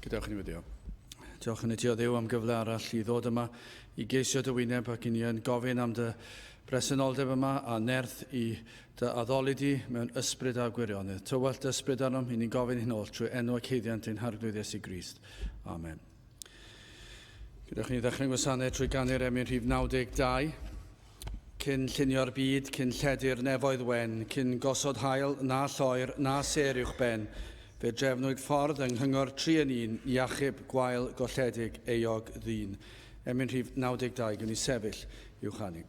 Gadewch ni wedi o. Diolch yn Dio Dduw am gyfle arall i ddod yma i geisio dy wyneb ac i ni yn gofyn am dy bresenoldeb yma a nerth i dy addoli di mewn ysbryd a gwirionedd. Tywallt ysbryd arnom i ni'n gofyn hyn oll trwy enw ac heiddiant ein harglwydd Iesu Grist. Amen. Gadewch ni ddechrau'n gwasanaeth trwy ganu'r emyn rhif 92. Cyn llunio'r byd, cyn lledu'r nefoedd wen, cyn gosod hael na lloer na ser uwch ben, fe drefnwyd ffordd yng nghyngor 3 yn 1, iachub, gwael, golledig, eog, ddyn. Emyn rhif 92, gwni sefyll i'w chanu.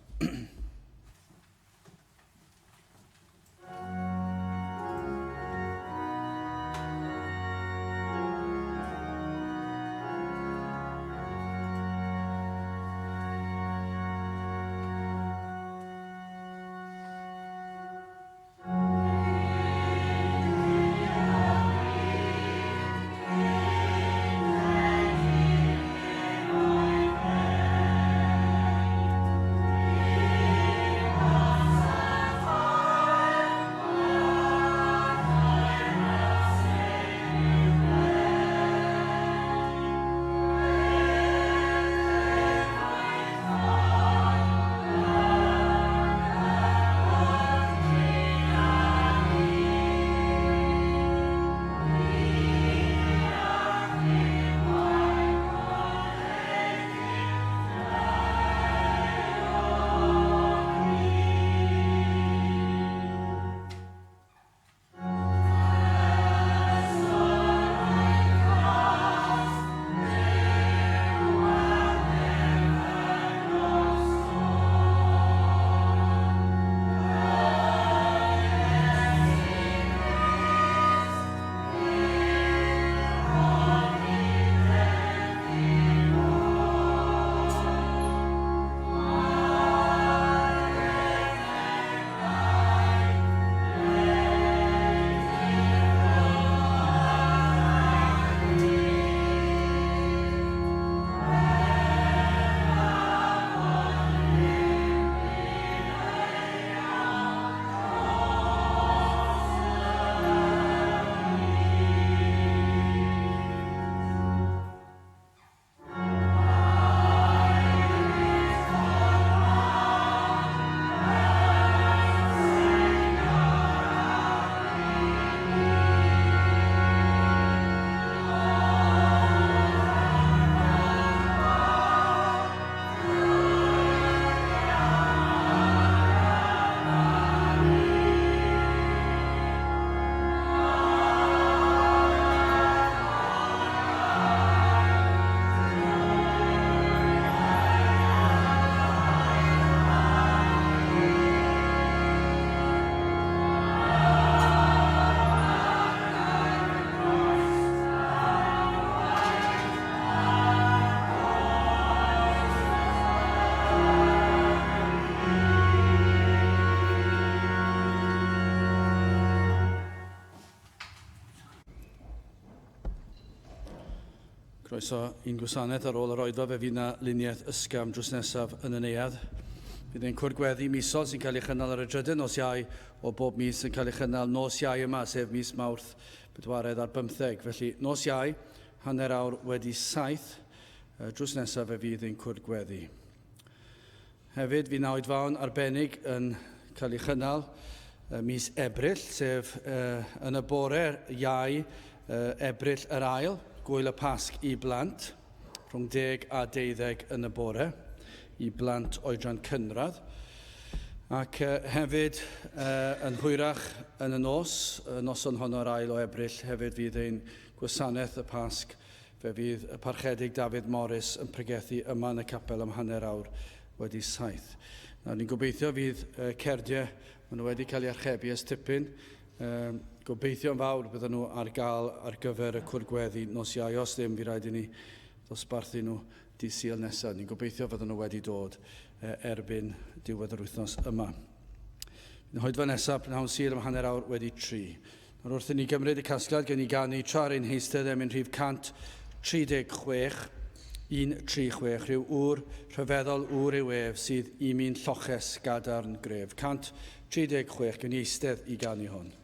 Croeso un gwasanaeth ar ôl yr oedfa fe fydd na luniaeth ysgafn drws nesaf yn y neuadd. Bydd ein cwrdd misol sy'n cael ei chynnal ar y 3 nos Iau o bob mis yn cael ei chynnal nos Iau yma, sef mis Mawrth, bedwaredd ar 15. Felly nos Iau, hanner awr wedi 7, drws nesaf fe fydd ein cwrdd. Hefyd fydd na oedfaon arbennig yn cael ei chynnal mis Ebrill, sef yn y bore Iau Ebrill yr ail, gwyl y Pasg i blant, rhwng 10 a 12 yn y bore, i blant oedran cynradd. Ac hefyd yn hwyrach yn y noson honno yr ail o Ebrill, hefyd fydd ein gwasanaeth y Pasg, fe fydd y parchedig David Morris yn pregethu yma yn y capel am hanner awr wedi 7. Ni'n gobeithio fydd cerdiau, maen nhw wedi cael eu archebu ys tipyn, gobeithio yn fawr bydden nhw ar gael ar gyfer y cwrdd nos Iau, os ddim fi rhaid i ni ddosbarthu nhw dydd Sul nesaf. Ni'n gobeithio fydden nhw wedi dod erbyn diwedd yr wythnos yma. Yn hoedfa nesaf, pnawn Sul am hanner awr wedi 3. Nawr wrth i ni gymryd y casgliad gen i ganu tra'r ein heistedd emyn rhif 136, 136, rhyw ŵr rhyfeddol ŵr i'w ef sydd i mi'n lloches gadarn gref. 136, gen i eistedd i ganu hwn.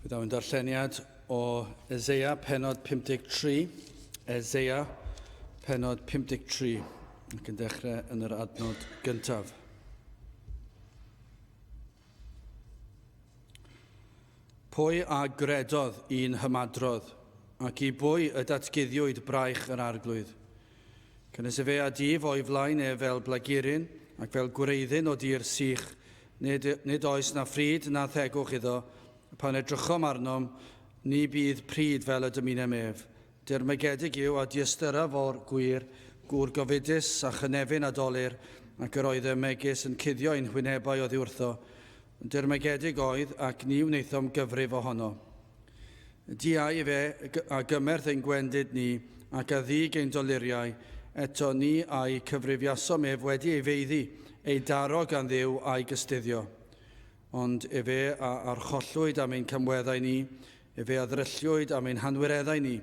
Bydd yn darlleniad o Eseia penod 53. Eseia penod 53. Ac yn dechrau yn yr adnod gyntaf. Pwy a gredodd un hymadrodd, ac i bwy y datguddiwyd braich yr arglwydd. Cynnes fe a di fo'i flaen fel blagurin ac fel gwreiddyn o dir sych, nid oes na ffryd na thegwch iddo, pan edrychom arnom, ni bydd pryd fel y dymunem ef. Dirmygedig yw a diastyra for gwir, gŵr gofidus a chynefin a dolir, ac yr oedd y megis yn cuddio ein hwynebau o ddiwrtho. Dirmygedig oedd ac ni wnaethom gyfrif ohono. Diau fe a gymerth ein gwendid ni, ac a ddig ein doluriau, eto ni a'i cyfrifiasom ef wedi ei feiddi, ei daro gan ddiw a'i gystuddio. Ond efe a archollwyd am ein cymweddau ni, efe a ddrylliwyd am ein hanwireddau ni,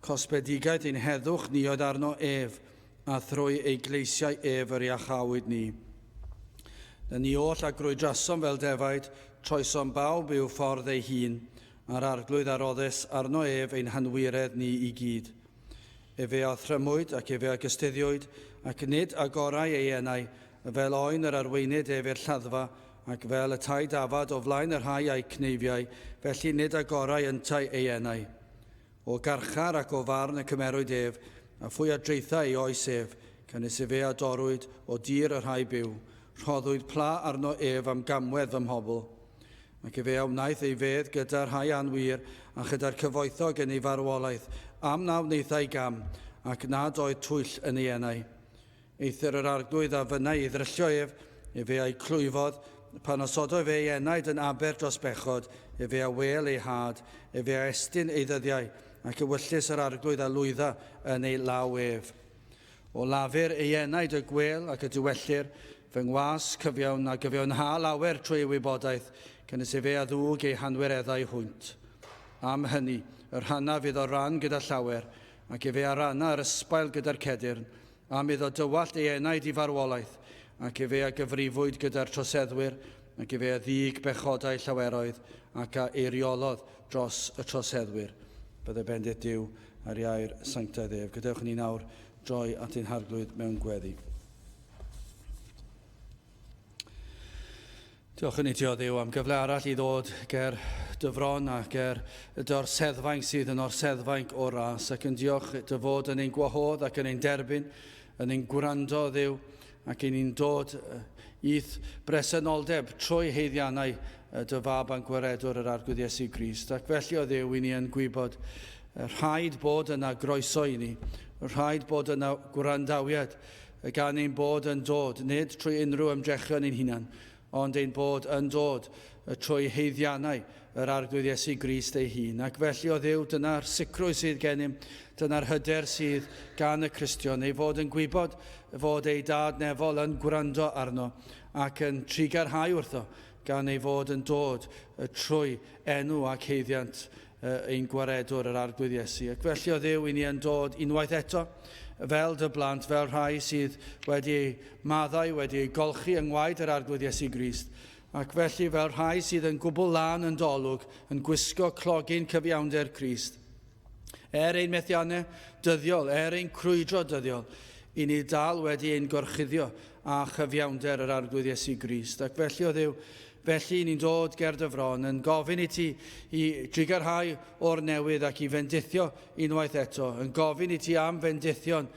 cosbedigaeth ein heddwch ni oedd arno ef, a thrwy ei gleisiau ef yr iachawyd ni. Na ni oll a grwydrasom fel defaid, troesom bawb i'w ffordd ei hun, a'r arglwydd aroddus arno ef ein hanwiredd ni i gyd. Efe a thrymwyd ac efe a gystuddiwyd, ac nid agorau ei enau, fel oen yr arweinydd ef i'r lladdfa, ac fel y tai dafad o flaen yr rhai a'i cneifiau, felly nid agorau yntau ei enau. O garchar ac o farn y cymerwyd ef, a phwy a dreitha ei oes ef, cynnes efe a dorwyd o dir yr rhai byw. Rhoddwyd pla arno ef am gamwedd fy mhobl. Ac efe a wnaeth ei fedd gyda'r rhai anwyr a chyda'r cyfoethog yn ei farwolaeth, am na wnaethau gam, ac nad oedd twyll yn ei enau. Eithir yr arglwydd a fynnau i ddryllio ef, efe a'i clwyfodd, pan osododd fe ei enaid yn aber dros bechod, efe a wel ei had, efe a estyn ei ddyddiau, ac ewyllus yr arglwydd a lwydda yn ei law ef. O lafur ei enaid y gwel ac y diwellir, fy ngwas cyfiawn a gyfiawnha lawer trwy ei wybodaeth, cynnes efe a ddwg ei hanwireddau hwynt. Am hynny, yr hana fydd o ran gyda llawer, ac efe a ranna yr ysbail gyda'r cedyrn, am iddo dywallt ei enaid i farwolaeth, ac efe a gyfrifwyd gyda'r troseddwyr, ac efe a ddig bechodau llaweroedd, ac a eiriolodd dros y troseddwyr. Bydde bendit Duw ar iair sanctaidd ef. Gadewch ni nawr droi at ein harglwydd mewn gweddi. Diolch yn ei Dio Dduw am gyfle arall i ddod ger dyfron a ger y dorseddfainc sydd yn orseddfainc o ras, ac yn diolch dy fod yn ein gwahodd ac yn ein derbyn, yn ein gwrando Dduw, ac yn ein dod i'th bresenoldeb trwy heiddiannau dy fab a'n gwaredwr yr arglwydd Iesu Grist. Ac felly o Dduw, i ni yn gwybod rhaid bod yna groeso i ni, rhaid bod yna gwrandawiad gan ein bod yn dod, nid trwy unrhyw ymdrechion ein hunan, ond ein bod yn dod trwy heiddiannau yr arglwydd Iesu Grist ei hun. Ac felly o Dduw, dyna'r sicrwydd sydd gennym, dyna'r hyder sydd gan y Cristion, ei fod yn gwybod fod ei dad nefol yn gwrando arno ac yn trigarhau wrtho, gan ei fod yn dod trwy enw ac heiddiant ein gwaredwr yr arglwydd Iesu. Ac felly o Dduw, i ni yn dod unwaith eto, fel dy blant, fel rhai sydd wedi ei maddau, wedi ei golchi yng ngwaed yr arglwydd Iesu Grist, ac felly fel rhai sydd yn gwbl lan yn dolwg, yn gwisgo clogin cyfiawnder Crist. Ein methiannau dyddiol, ein crwydro dyddiol, i ni dal wedi ein gorchuddio a chyfiawnder yr arglwydd Iesu Grist. Ac felly o Dduw, felly ni'n dod ger dy fron yn gofyn i ti i drigarhau o'r newydd ac i fendithio unwaith eto, yn gofyn i ti am fendithion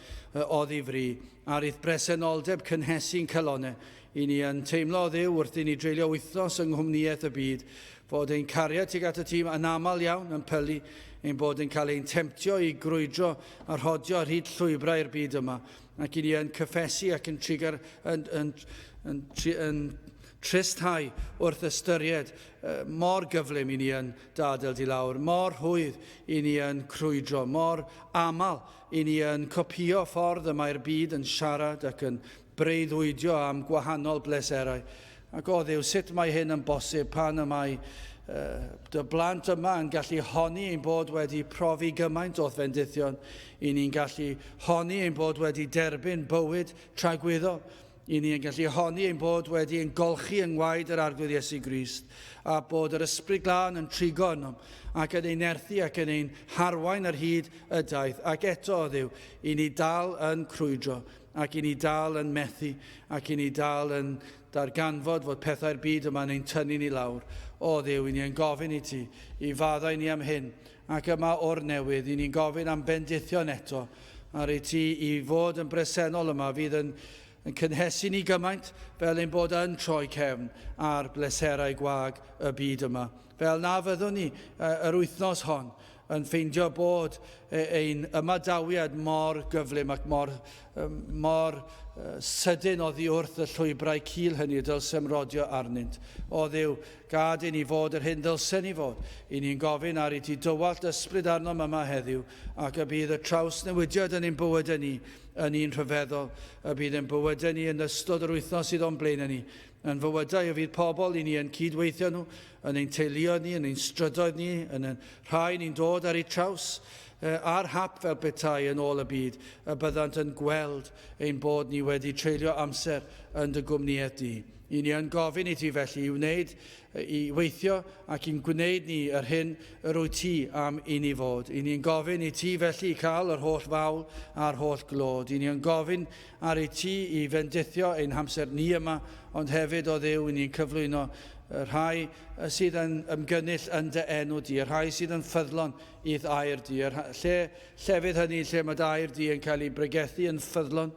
o ddifri ar eith bresenoldeb cynhesu'n calonau, i ni yn teimlo o Dduw wrth i ni dreulio wythnos yng nghwmniaeth y byd, fod ein cariad tuag at y tîm yn aml iawn yn pylu, ein bod yn cael ein temtio i grwydro a rhodio ar hyd llwybrau'r byd yma, ac i ni yn cyffesu ac yn tristhau wrth ystyried mor gyflym i ni yn dadl di lawr, mor hwydd i ni yn crwydro, mor aml i ni yn copio ffordd y mae'r byd yn siarad ac yn breuddwydio am gwahanol bleserau. Ac o Dduw, sut mae hyn yn bosib pan y mae dy blant yma yn gallu honni ein bod wedi profi gymaint o fendithion, i ni'n gallu honni ein bod wedi derbyn bywyd tragwyddol, I ni yn gallu honni ein bod wedi ein golchi yng ngwaed yr arglwydd Iesu Grist, a bod yr ysbryd glân yn trigo ynom, ac yn ein nerthu ac yn ein harwain ar hyd y daith. Ac eto, o Dduw, i ni dal yn crwydro, ac i ni dal yn methu, ac i ni dal yn darganfod fod pethau'r byd yma'n ein tynnu ni lawr. O Dduw, i ni yn gofyn i ti, i faddau ni am hyn, ac yma o'r newydd, i ni'n gofyn am bendithion eto, ar ei ti i fod yn bresennol yma, fydd yn cynhesu ni gymaint fel ein bod yn troi cefn ar bleserau gwag y byd yma. Fel na fyddwn ni yr wythnos hon yn ffeindio bod ein ymadawiad mor gyflym ac mor sydyn oddi wrth y llwybrau cul hynny y dylsem rodio arnynt. O Dduw, gad i ni fod yr hyn dylsen ni fod. I ni'n gofyn ar i ti dywallt ysbryd arnom yma heddiw, ac y bydd y traws newidiad yn ein bywydau ni yn un rhyfeddol, y bydd ein bywydau ni yn ystod yr wythnos sydd o'n blaen ni, yn fywydau y fydd pobl i ni yn cydweithio nhw, yn ein teuluoedd ni, yn ein strydoedd ni, yn rhai ni'n dod ar ei traws, a'r hap fel petai yn ôl y byd, y byddant yn gweld ein bod ni wedi treulio amser yn dy gwmnïaeth di. I ni yn gofyn i ti felly i weithio ac i'n gwneud ni yr hyn yr wyt ti am i ni fod. I ni'n gofyn i ti felly i cael yr holl fawl a'r holl glod. I ni'n gofyn ar ei ti i fendithio ein hamser ni yma, ond hefyd o Dduw i ni'n cyflwyno y rhai sydd yn ymgynnull yn dy enw di, y rhai sydd yn ffyddlon i'r air di, llefydd hynny lle mae dy air di yn cael ei bregethu yn ffyddlon,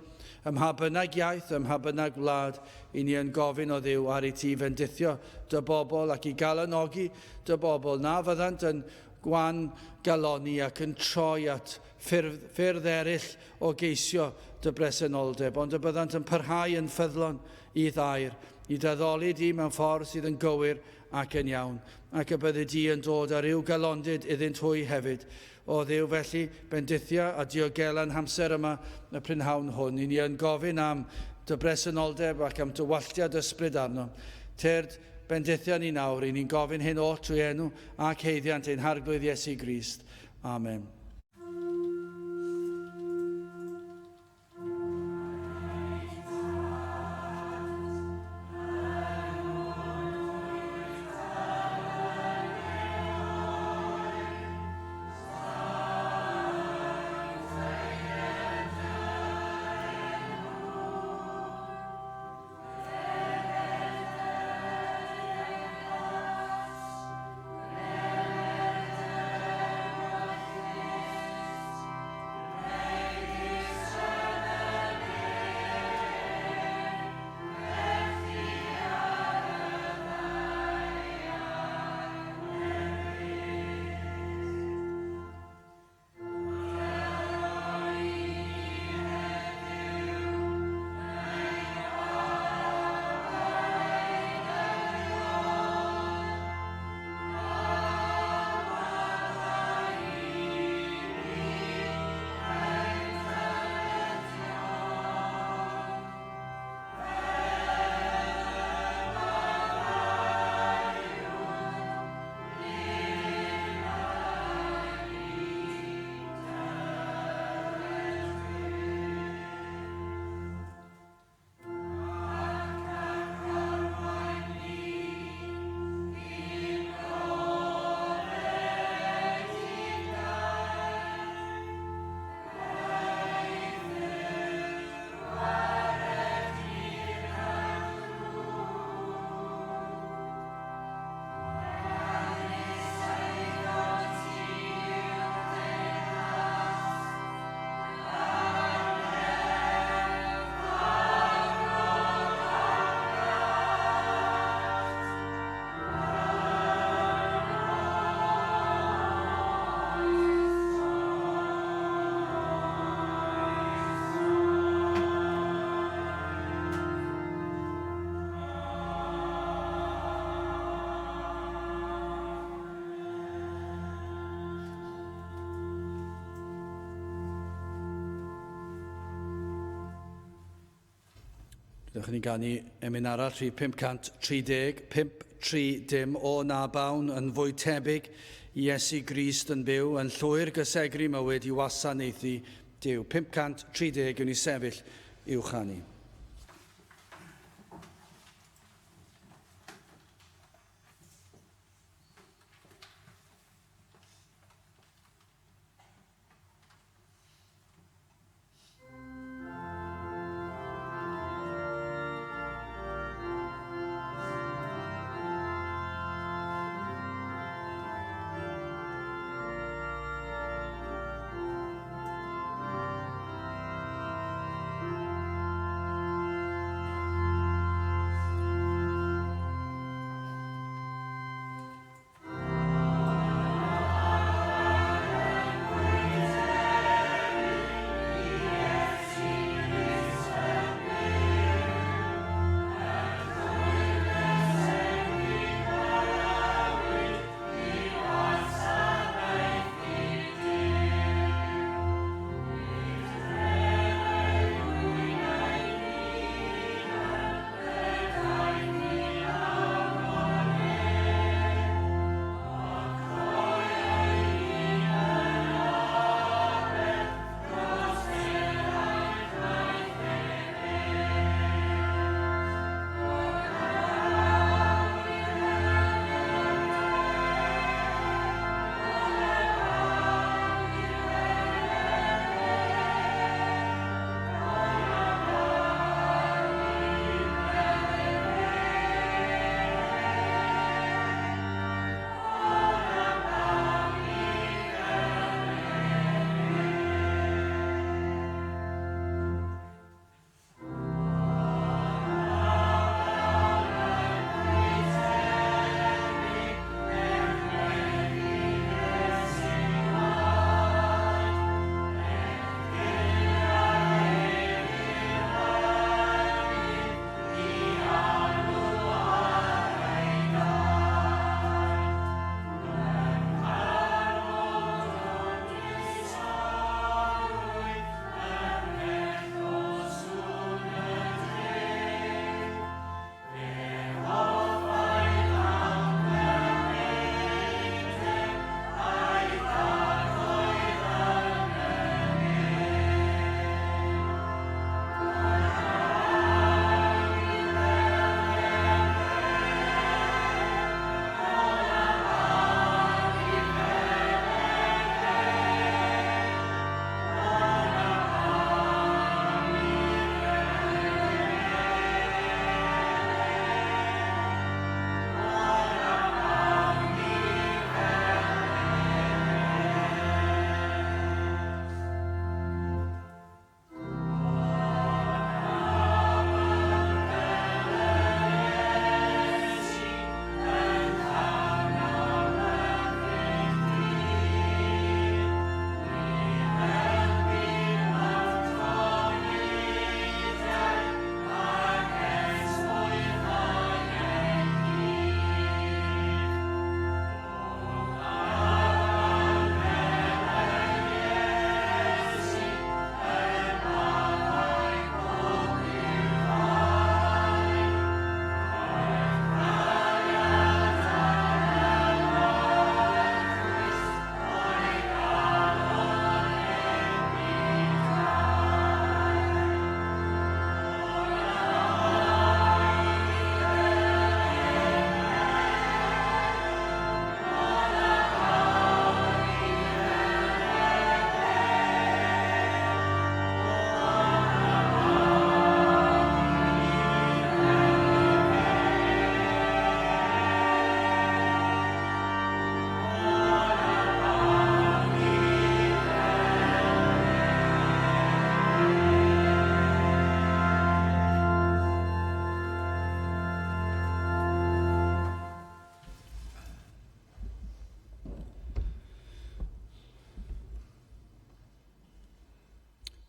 ym mha bynnag iaith, ym mha bynnag wlad, i ni yn gofyn o Dduw ar ei ti fendithio dy bobl ac i galanogi dy bobl na fyddant yn gwan galoni ac yn troi at ffyrdd eraill o geisio dy bresenoldeb, ond y byddant yn parhau yn ffyddlon i ddair, i daddoli di mewn ffordd sydd yn gywir ac yn iawn, ac y byddu di yn dod ar i'w galondyd iddynt hwy hefyd. O Dduw felly, bendithio a diogelan hamser yma y prynhawn hwn. I ni yn gofyn am dy bresenoldeb ac am dy walltiad ysbryd arno. Tyrd bendithio ni nawr, i ni'n gofyn hyn o trwy enw ac heiddiant ein harglwydd Iesu Grist. Amen. Dewch ni ganu emyn arall rhif 530, 530 o Nabawn yn fwy tebyg i Iesu Grist yn byw yn llwyr gysegri mywyd i wasanaethu Duw. 530 yn ei sefyll i'w chanu.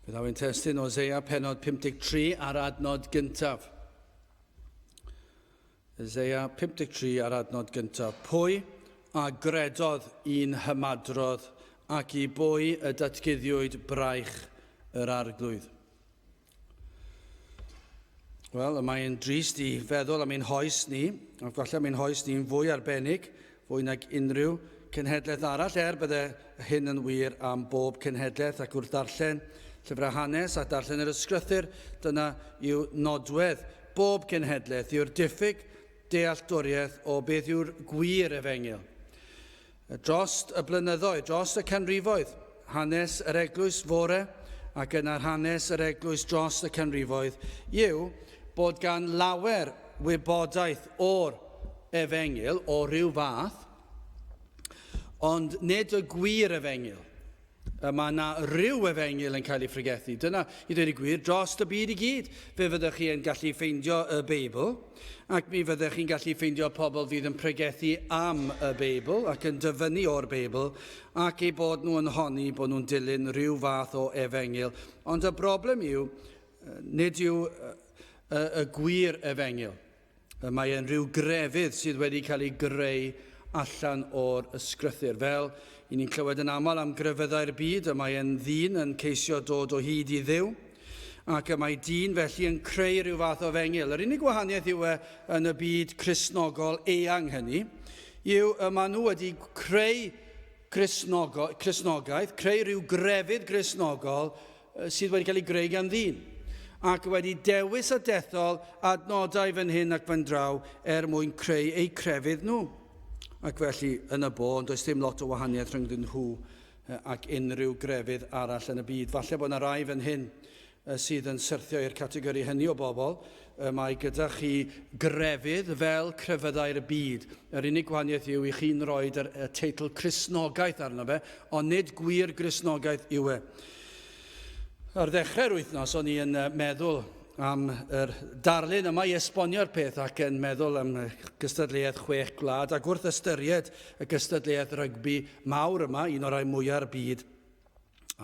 Bydd awyn testyn Osea penod 53 ar adnod gyntaf. Osea 53 ar adnod gyntaf. Pwy a gredodd un hymadrodd ac i bwy y datguddiwyd braich yr arglwydd. Wel, mae'n drist i feddwl am ein hoes ni, ac falle mae'n hoes ni'n fwy arbennig, fwy nag unrhyw cenhedlaeth arall, bydde hyn yn wir am bob cenhedlaeth, ac wrth darllen llyfrau hanes a darllen yr ysgrythyr, dyna yw nodwedd bob cenhedlaeth, yw'r diffyg dealltwriaeth o beth yw'r gwir efengyl. Drost y blynyddoedd, drost y canrifoedd, hanes yr eglwys fore ac yna'r hanes yr eglwys dros y canrifoedd, yw bod gan lawer wybodaeth o'r efengyl o ryw fath, ond nid y gwir efengyl. Mae yna ryw efengyl yn cael ei ffrigethu. Dyna, i ddweud y gwir, dros y byd i gyd, fe fyddwch chi yn gallu ffeindio y Beibl, ac mi fyddwch chi'n gallu ffeindio pobl fydd yn pregethu am y Beibl ac yn dyfynnu o'r Beibl, ac ei bod nhw'n honni bod nhw'n dilyn ryw fath o efengyl. Ond y broblem yw, nid yw y gwir efengyl. Mae e'n rhyw grefydd sydd wedi cael ei greu allan o'r ysgrythyr. Fel i ni'n clywed yn aml am grefyddau'r byd, mae e'n ddyn yn ceisio dod o hyd i Dduw, ac mae dyn felly yn creu rhyw fath o efengyl. Yr unig gwahaniaeth yw yn y byd Cristnogol eang hynny, yw maen nhw wedi creu Cristnogaeth, creu rhyw grefydd Cristnogol sydd wedi cael ei greu gan ddyn, ac wedi dewis a dethol adnodau fan hyn ac fan draw mwyn creu eu crefydd nhw. Ac felly, yn y bon, does dim lot o wahaniaeth rhwng nhw ac unrhyw grefydd arall yn y byd. Falle bod yna rai fan hyn sydd yn syrthio i'r categori hynny o bobl. Mae gyda chi grefydd fel crefyddau'r byd. Yr unig gwahaniaeth yw i chi'n rhoi y teitl Cristnogaeth arno fe, ond nid gwir Cristnogaeth yw e. Ar ddechrau'r wythnos, o'n i'n meddwl am yr darlun yma i esbonio'r peth ac yn meddwl am gystadleuaeth 6 gwlad ac wrth ystyried y gystadleuaeth rygbi mawr yma, un o'r rai mwyaf byd,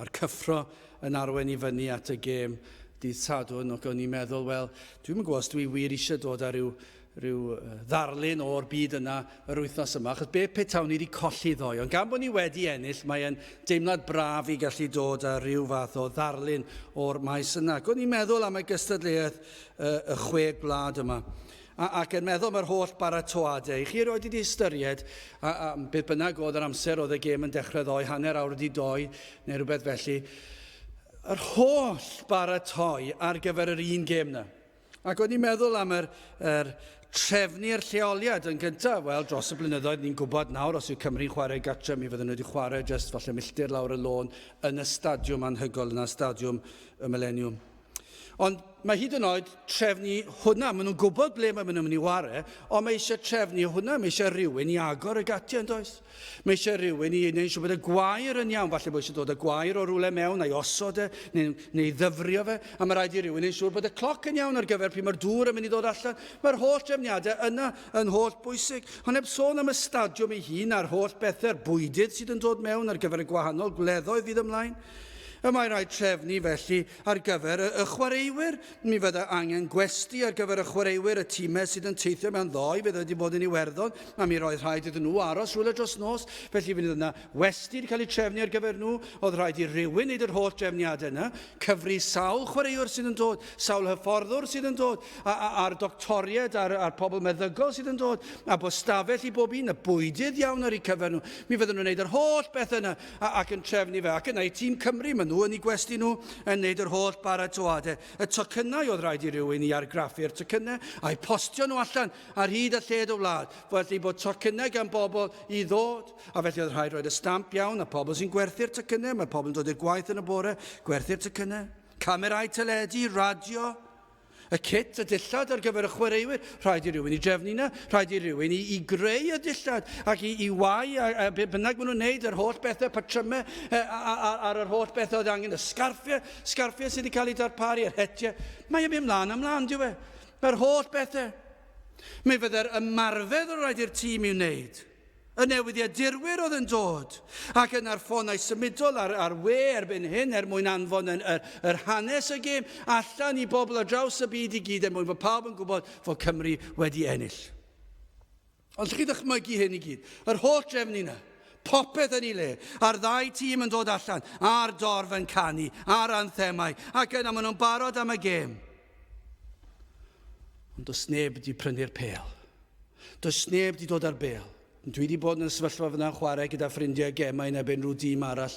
a'r cyffro yn arwen i fyny at y gêm dydd Sadwrn, ac o'n i'n meddwl, wel, dwi'n yn gwybod os dwi wir eisiau dod ar ryw ddarlun o'r byd yna yr wythnos yma, achos be petawn ni wedi colli ddoe. Ond gan bod ni wedi ennill, mae'n deimlad braf i gallu dod ar ryw fath o ddarlun o'r maes yna. Ac o'n i'n meddwl am y gystadleuaeth y 6 gwlad yma. Ac yn meddwl mae'r holl baratoadau. I chi roed wedi ystyried, beth bynnag oedd yr amser oedd y gêm yn dechrau ddoe, hanner awr wedi 2, neu rhywbeth felly, yr holl baratoi ar gyfer yr un gêm yna. Ac o'n i'n meddwl am yr trefnu'r lleoliad yn gyntaf. Wel, dros y blynyddoedd, ni'n gwybod nawr, os yw Cymru'n chwarae gatre, mi fydden nhw wedi chwarae jyst falle milltir lawr y lôn yn y stadiwm anhygoel yna, stadiwm y Millennium. Ond mae hyd yn oed trefnu hwnna, maen nhw'n gwybod ble maen nhw'n mynd i chwarae, ond mae eisiau trefnu hwnna, mae eisiau rhywun i agor y gatiau yn does. Mae eisiau rhywun i wneud siŵr bod y gwair yn iawn, falle bod eisiau dod y gwair o rwle mewn, neu osod neu ddyfrio fe, a mae rhaid i rhywun wneud siŵr bod y cloc yn iawn ar gyfer pryd mae'r dŵr yn mynd i ddod allan. Mae'r holl trefniadau yna yn holl bwysig. Ond heb sôn am y stadiwm ei hun a'r holl bethau'r bwydydd sydd yn dod mewn ar gyfer y gwahanol gwleddoedd fydd ymlaen. Mae'n rhaid trefnu felly ar gyfer y chwaraewyr. Mi fydda angen gwesti ar gyfer y chwaraewyr, y tîmau sydd yn teithio mewn ddoe, bydd wedi bod yn Iwerddon, a mi roedd rhaid iddyn nhw aros rhywle dros nos, felly fydd yna westi wedi cael ei trefnu ar gyfer nhw, oedd rhaid i rywun wneud yr holl trefniadau yna, cyfri sawl chwaraewr sydd yn dod, sawl hyfforddwr sydd yn dod, a'r doctoried, a'r pobl meddygol sydd yn dod, a bod stafell i bob un, y bwydydd iawn ar ei cyfer nhw. Mi fydden nhw'n gwneud yr holl beth yna ac yn trefnu fe, ac yna i tîm Cymru, nhw yn ei gwesti nhw yn gwneud yr holl baratoadau. Y tocynnau oedd rhaid i rywun i argraffu'r tocynnau a'i postio nhw allan ar hyd a lled o wlad. Felly bod tocynnau gan bobl i ddod, a felly oedd rhaid roed y stamp iawn a pobl sy'n gwerthu'r tocynnau. Mae pobl yn dod i'r gwaith yn y bore, gwerthu'r tocynnau. Camerau teledu, radio, y kit, y dillad ar gyfer y chwaraewyr, rhaid i rywun i drefnu yna, rhaid i rywun i greu y dillad ac i wai, a bynnag maen nhw'n gwneud yr holl bethau, patrymau ar yr holl bethau oedd angen, y sgarffiau sydd wedi cael ei darparu, yr hetiau. Mae e'n mynd ymlaen, diw e. Mae'r holl bethau. Mi fydde'r ymarfedd o rhaid i'r tîm i'w wneud. Y newyddiadurwyr oedd yn dod. Ac yn ar ffonau symudol ar we erbyn hyn mwyn anfon yr hanes y gêm allan i bobl ar draws y byd i gyd mwyn fod pawb yn gwybod fod Cymru wedi ennill. Ond lle chi ddychmygu hyn i gyd? Yr holl drefn yna, popeth yn ei le, a'r ddau tîm yn dod allan, a'r dorf yn canu, a'r anthemau, ac yna maen nhw'n barod am y gêm. Ond does neb wedi prynu'r pêl. Does neb wedi dod ar bêl. Dwi wedi bod yn y sefyllfa fyna'n chwarae gyda ffrindiau gemau yn ebyn rhyw dîm arall,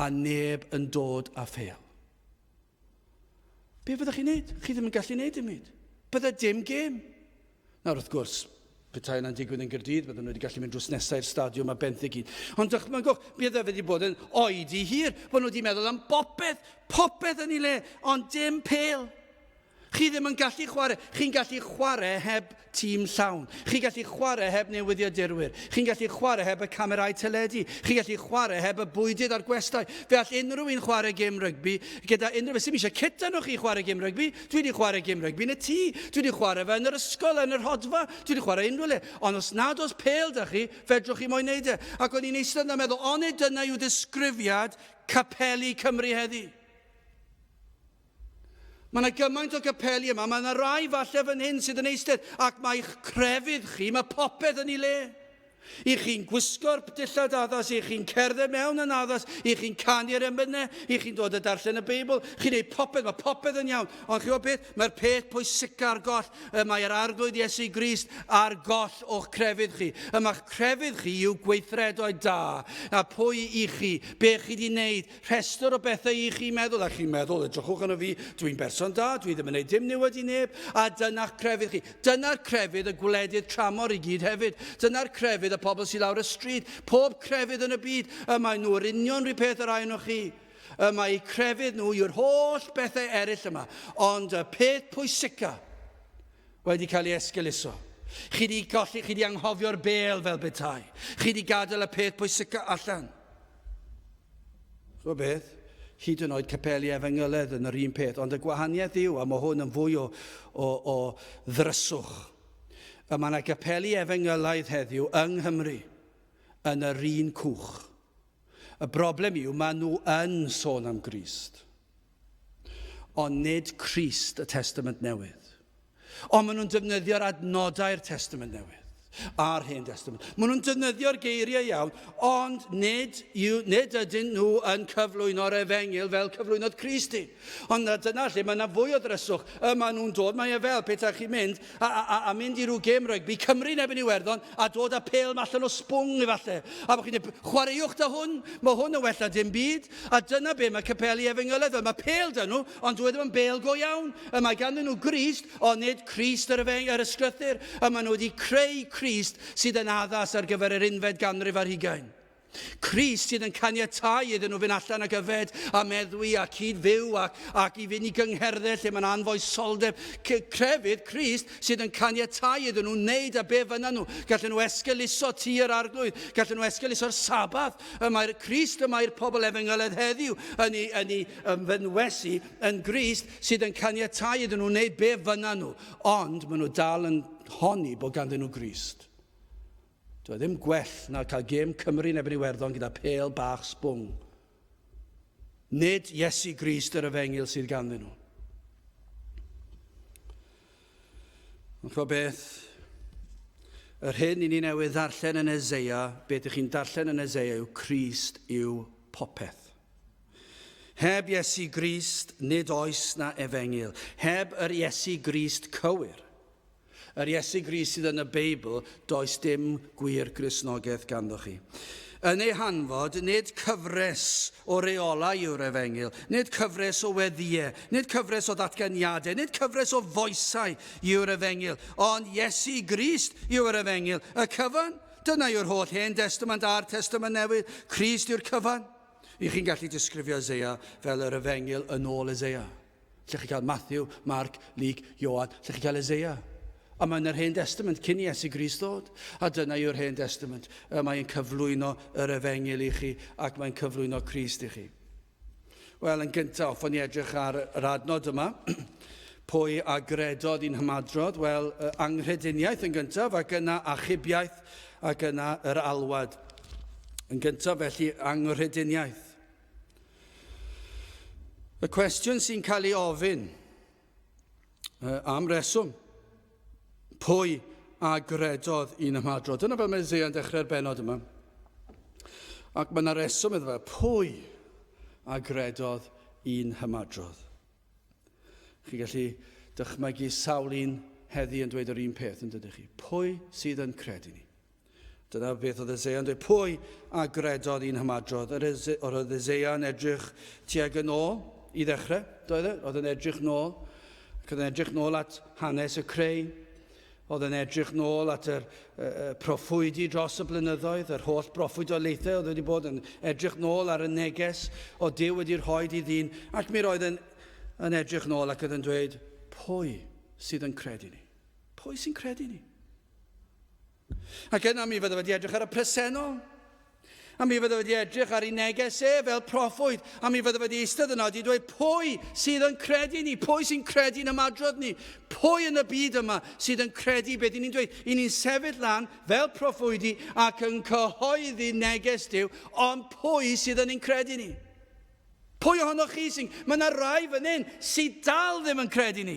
a neb yn dod â phêl. Be fyddwch chi'n neud? Chi ddim yn gallu neud dim byd. Bydde dim gêm. Nawr wrth gwrs, petai yna'n digwydd yn Gaerdydd, bydden nhw wedi gallu mynd drws nesau'r stadiwm a benthyg gyd. Ond dychmygwch, bydde wedi bod yn oedi hir, bod nhw wedi meddwl am popeth yn ei le, ond dim pêl. Chi ddim yn gallu chwarae. Chi'n gallu chwarae heb tîm llawn. Chi'n gallu chwarae heb newyddiadurwyr. Chi'n gallu chwarae heb y camerau teledu. Chi'n gallu chwarae heb y bwydydd a'r gwestai. Fe all unrhyw un chwarae gêm rygbi gyda unrhyw beth sy'n eisiau cyta nhw chi chwarae gêm rygbi. Dwi wedi chwarae gêm rygbi yn y tŷ. Dwi wedi chwarae fe yn yr ysgol, yn yr hodfa. Dwi wedi chwarae unrhyw le. Ond os nad oes pêl da chi, fedrwch chi moyn neud e. Ac o'n i'n eistedd yna meddwl, ond dyna yw disgrifiad capeli Cymru heddi. Mae yna gymaint o capeli yma, mae yna rai falle fan hyn sydd yn eistedd, ac mae'ch crefydd chi, mae popeth yn ei le. I chi'n gwisgo'r dillad addas, i chi'n cerdded mewn yn addas, i chi'n canu'r ymwynau, i chi'n dod a darllen y Beibl, chi'n neud popeth, mae popeth yn iawn. Ond chi'n gwybod beth? Mae'r peth pwysica ar goll, mae'r arglwydd Iesu Grist ar goll o'ch crefydd chi. Mae'ch crefydd chi yw gweithredoedd da. A pwy i chi, be chi wedi wneud, rhestr o bethau i chi meddwl. A chi'n meddwl, edrychwch arno fi, dwi'n berson da, dwi ddim yn gwneud dim newid i neb. A dyna'r crefydd chi. Dyna'r crefydd y gwledydd tramor i gyd hefyd. Dyna'r crefydd y pobl sy'n lawr y stryd, pob crefydd yn y byd, mae nhw'r union rhyw peth yr ein o chi. Mae crefydd nhw yw'r holl bethau eraill yma. Ond y peth pwysica wedi cael ei esgeluso. Chi wedi anghofio'r bêl fel betai. Chi wedi gadael y peth pwysica allan. So beth? Hyd yn oed capeli Efengyledd yn yr un peth. Ond y gwahaniaeth yw, a mae hwn yn fwy o ddryswch. Mae yna capeli Efengylaidd heddiw yng Nghymru yn yr un cwch. Y broblem yw, mae nhw yn sôn am Grist. Ond nid Crist y Testament Newydd. Ond maen nhw'n defnyddio'r adnodau'r Testament Newydd. A'r Hen Testament. Maen nhw'n defnyddio'r geiriau iawn, ond nid ydyn nhw yn cyflwyno'r Efengyl fel cyflwynodd Cristi. Ond dyna lle mae yna fwy o ddryswch. Maen nhw'n dod, mae e fel petach chi'n mynd a mynd i rhyw gêm rygbi, Cymru nebyn Iwerddon, a dod â pêl allan o sbwng efallai. A bod chi'n dweud, chwaraewch da hwn, mae hwn yn wella dim byd. A dyna be mae capeli Efengyledd, mae pêl da nhw, ond dwi ddim yn bêl go iawn. Mae ganddyn nhw Grist, ond nid Crist yr ysgrythyr. A maen nhw wedi creu Crist sydd yn addas ar gyfer yr unfed ganrif ar 20. Crist sydd yn caniatáu iddyn nhw fynd allan ag yfed a meddwi a cyd-fyw ac i fynd i gyngherddau lle mae'n anfoesoldeb. Crefydd Crist sydd yn caniatáu iddyn nhw wneud a be fyna nhw. Gallen nhw esgeluso tir arglwydd, gallen nhw esgeluso'r sabath. Mae'r Crist yma'r pobl Efengyledd heddiw yn ei fynwesu yn Grist sydd yn caniatáu iddyn nhw wneud be fyna nhw. Ond maen nhw dal yn honni bod ganddyn nhw Grist. Dwi ddim gwell na cael gêm Cymru nebyn Iwerddon gyda pêl bach sbwng. Nid Iesu Grist yr Efengyl sydd ganddyn nhw. Ond chwa beth, yr hyn i ni newydd ddarllen yn Eseia, beth ych chi'n darllen yn Eseia yw Crist yw popeth. Heb Iesu Grist, nid oes na Efengyl. Heb yr Iesu Grist cywir. Yr Iesu Grist sydd yn y Beibl, does dim gwir Gristnogaeth ganddo chi. Yn ei hanfod, nid cyfres o reolau yw'r Efengyl, nid cyfres o weddiau, nid cyfres o ddatganiadau, nid cyfres o foesau yw'r Efengyl, ond Iesu Grist yw'r Efengyl. Y cyfan, dyna yw'r holl Hen Testament a'r Testament Newydd, Crist yw'r cyfan. I chi'n gallu disgrifio Eseia fel yr Efengyl yn ôl Eseia. Lle chi cael Matthew, Mark, Luke, Ioan, lle chi cael Eseia. A mae'n yr Hen Testament cyn i Iesu Grist ddod. A dyna yw'r Hen Testament. Mae'n cyflwyno yr Efengyl i chi ac mae'n cyflwyno Crist i chi. Wel, yn gyntaf, hoffwn ni edrych ar yr adnod yma. Pwy a gredodd i'n hymadrodd? Wel, anghrediniaeth yn gyntaf ac yna achubiaeth ac yna yr alwad. Yn gyntaf felly anghyffrediniaeth. Y cwestiwn sy'n cael ei ofyn am reswm, pwy a gredodd un ymadrodd? Dyna fel mae Isaiah yn dechrau'r benod yma. Ac mae yna reswm iddo fe, pwy a gredodd un hymadrodd. Chi gallu dychmygu sawl un heddi yn dweud yr un peth yn dydych chi. Pwy sydd yn credu ni? Dyna beth oedd Isaiah yn dweud. Pwy a gredodd un hymadrodd? Oedd Isaiah yn edrych tuag yn ôl i ddechrau, doedd e? Oedd yn edrych nôl. Ac oedd yn edrych nôl at hanes y creu. Oedd yn edrych nôl at yr proffwydi dros y blynyddoedd, yr holl broffwydolaethau oedd wedi bod yn edrych nôl ar y neges o Duw wedi'r rhoi i ddyn. Ac mi roedd yn edrych nôl ac oedd yn dweud, pwy sydd yn credu ni? Pwy sy'n credu ni? Ac yna mi fydde wedi edrych ar y presennol. A mi fydde wedi edrych ar ei neges fel proffwyd. A mi fydde wedi eistedd yna wedi dweud, pwy sydd yn credu ni? Pwy sy'n credu yn ymadrodd ni? Pwy yn y byd yma sydd yn credu beth ni'n dweud? I ni'n sefyll lan fel proffwydi ac yn cyhoeddi neges Duw, ond pwy sydd yn ein credu ni? Pwy ohonoch chi sy'n... Mae yna rai fan hyn sydd dal ddim yn credu ni.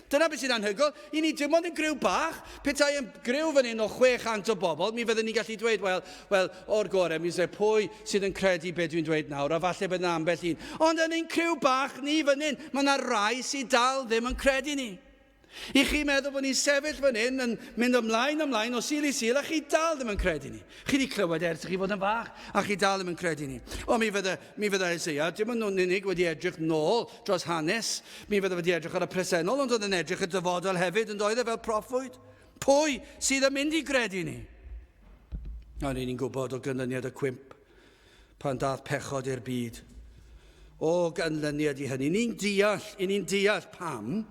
Dyna beth sy'n anhygoel. I ni dim ond yn griw bach. Petai yn griw fan hyn o 600 o bobl, mi fyddwn ni gallu dweud, wel, o'r gorau, mi sef pwy sydd yn credu beth dwi'n dweud nawr, a falle bydd yna ambell un. Ond yn ein criw bach ni fan hyn, mae yna rai sydd dal ddim yn credu ni. I chi meddwl bod ni'n sefyll fan hyn yn mynd ymlaen o sil i sil, a chi dal ddim yn credu ni. Chi wedi clywed ers chi fod yn fach, a chi dal ddim yn credu ni. O, mi fydde Isaiah, dim ond nhw'n unig wedi edrych nôl dros hanes, mi fydde wedi edrych ar y presennol, ond oedd yn edrych y dyfodol hefyd yn doedd fel proffwyd. Pwy sydd yn mynd i credu ni? A ni'n gwybod o gynlyniad y cwimp, pan dath pechod i'r byd. O gynlyniad i hynny. Ni'n deall pam,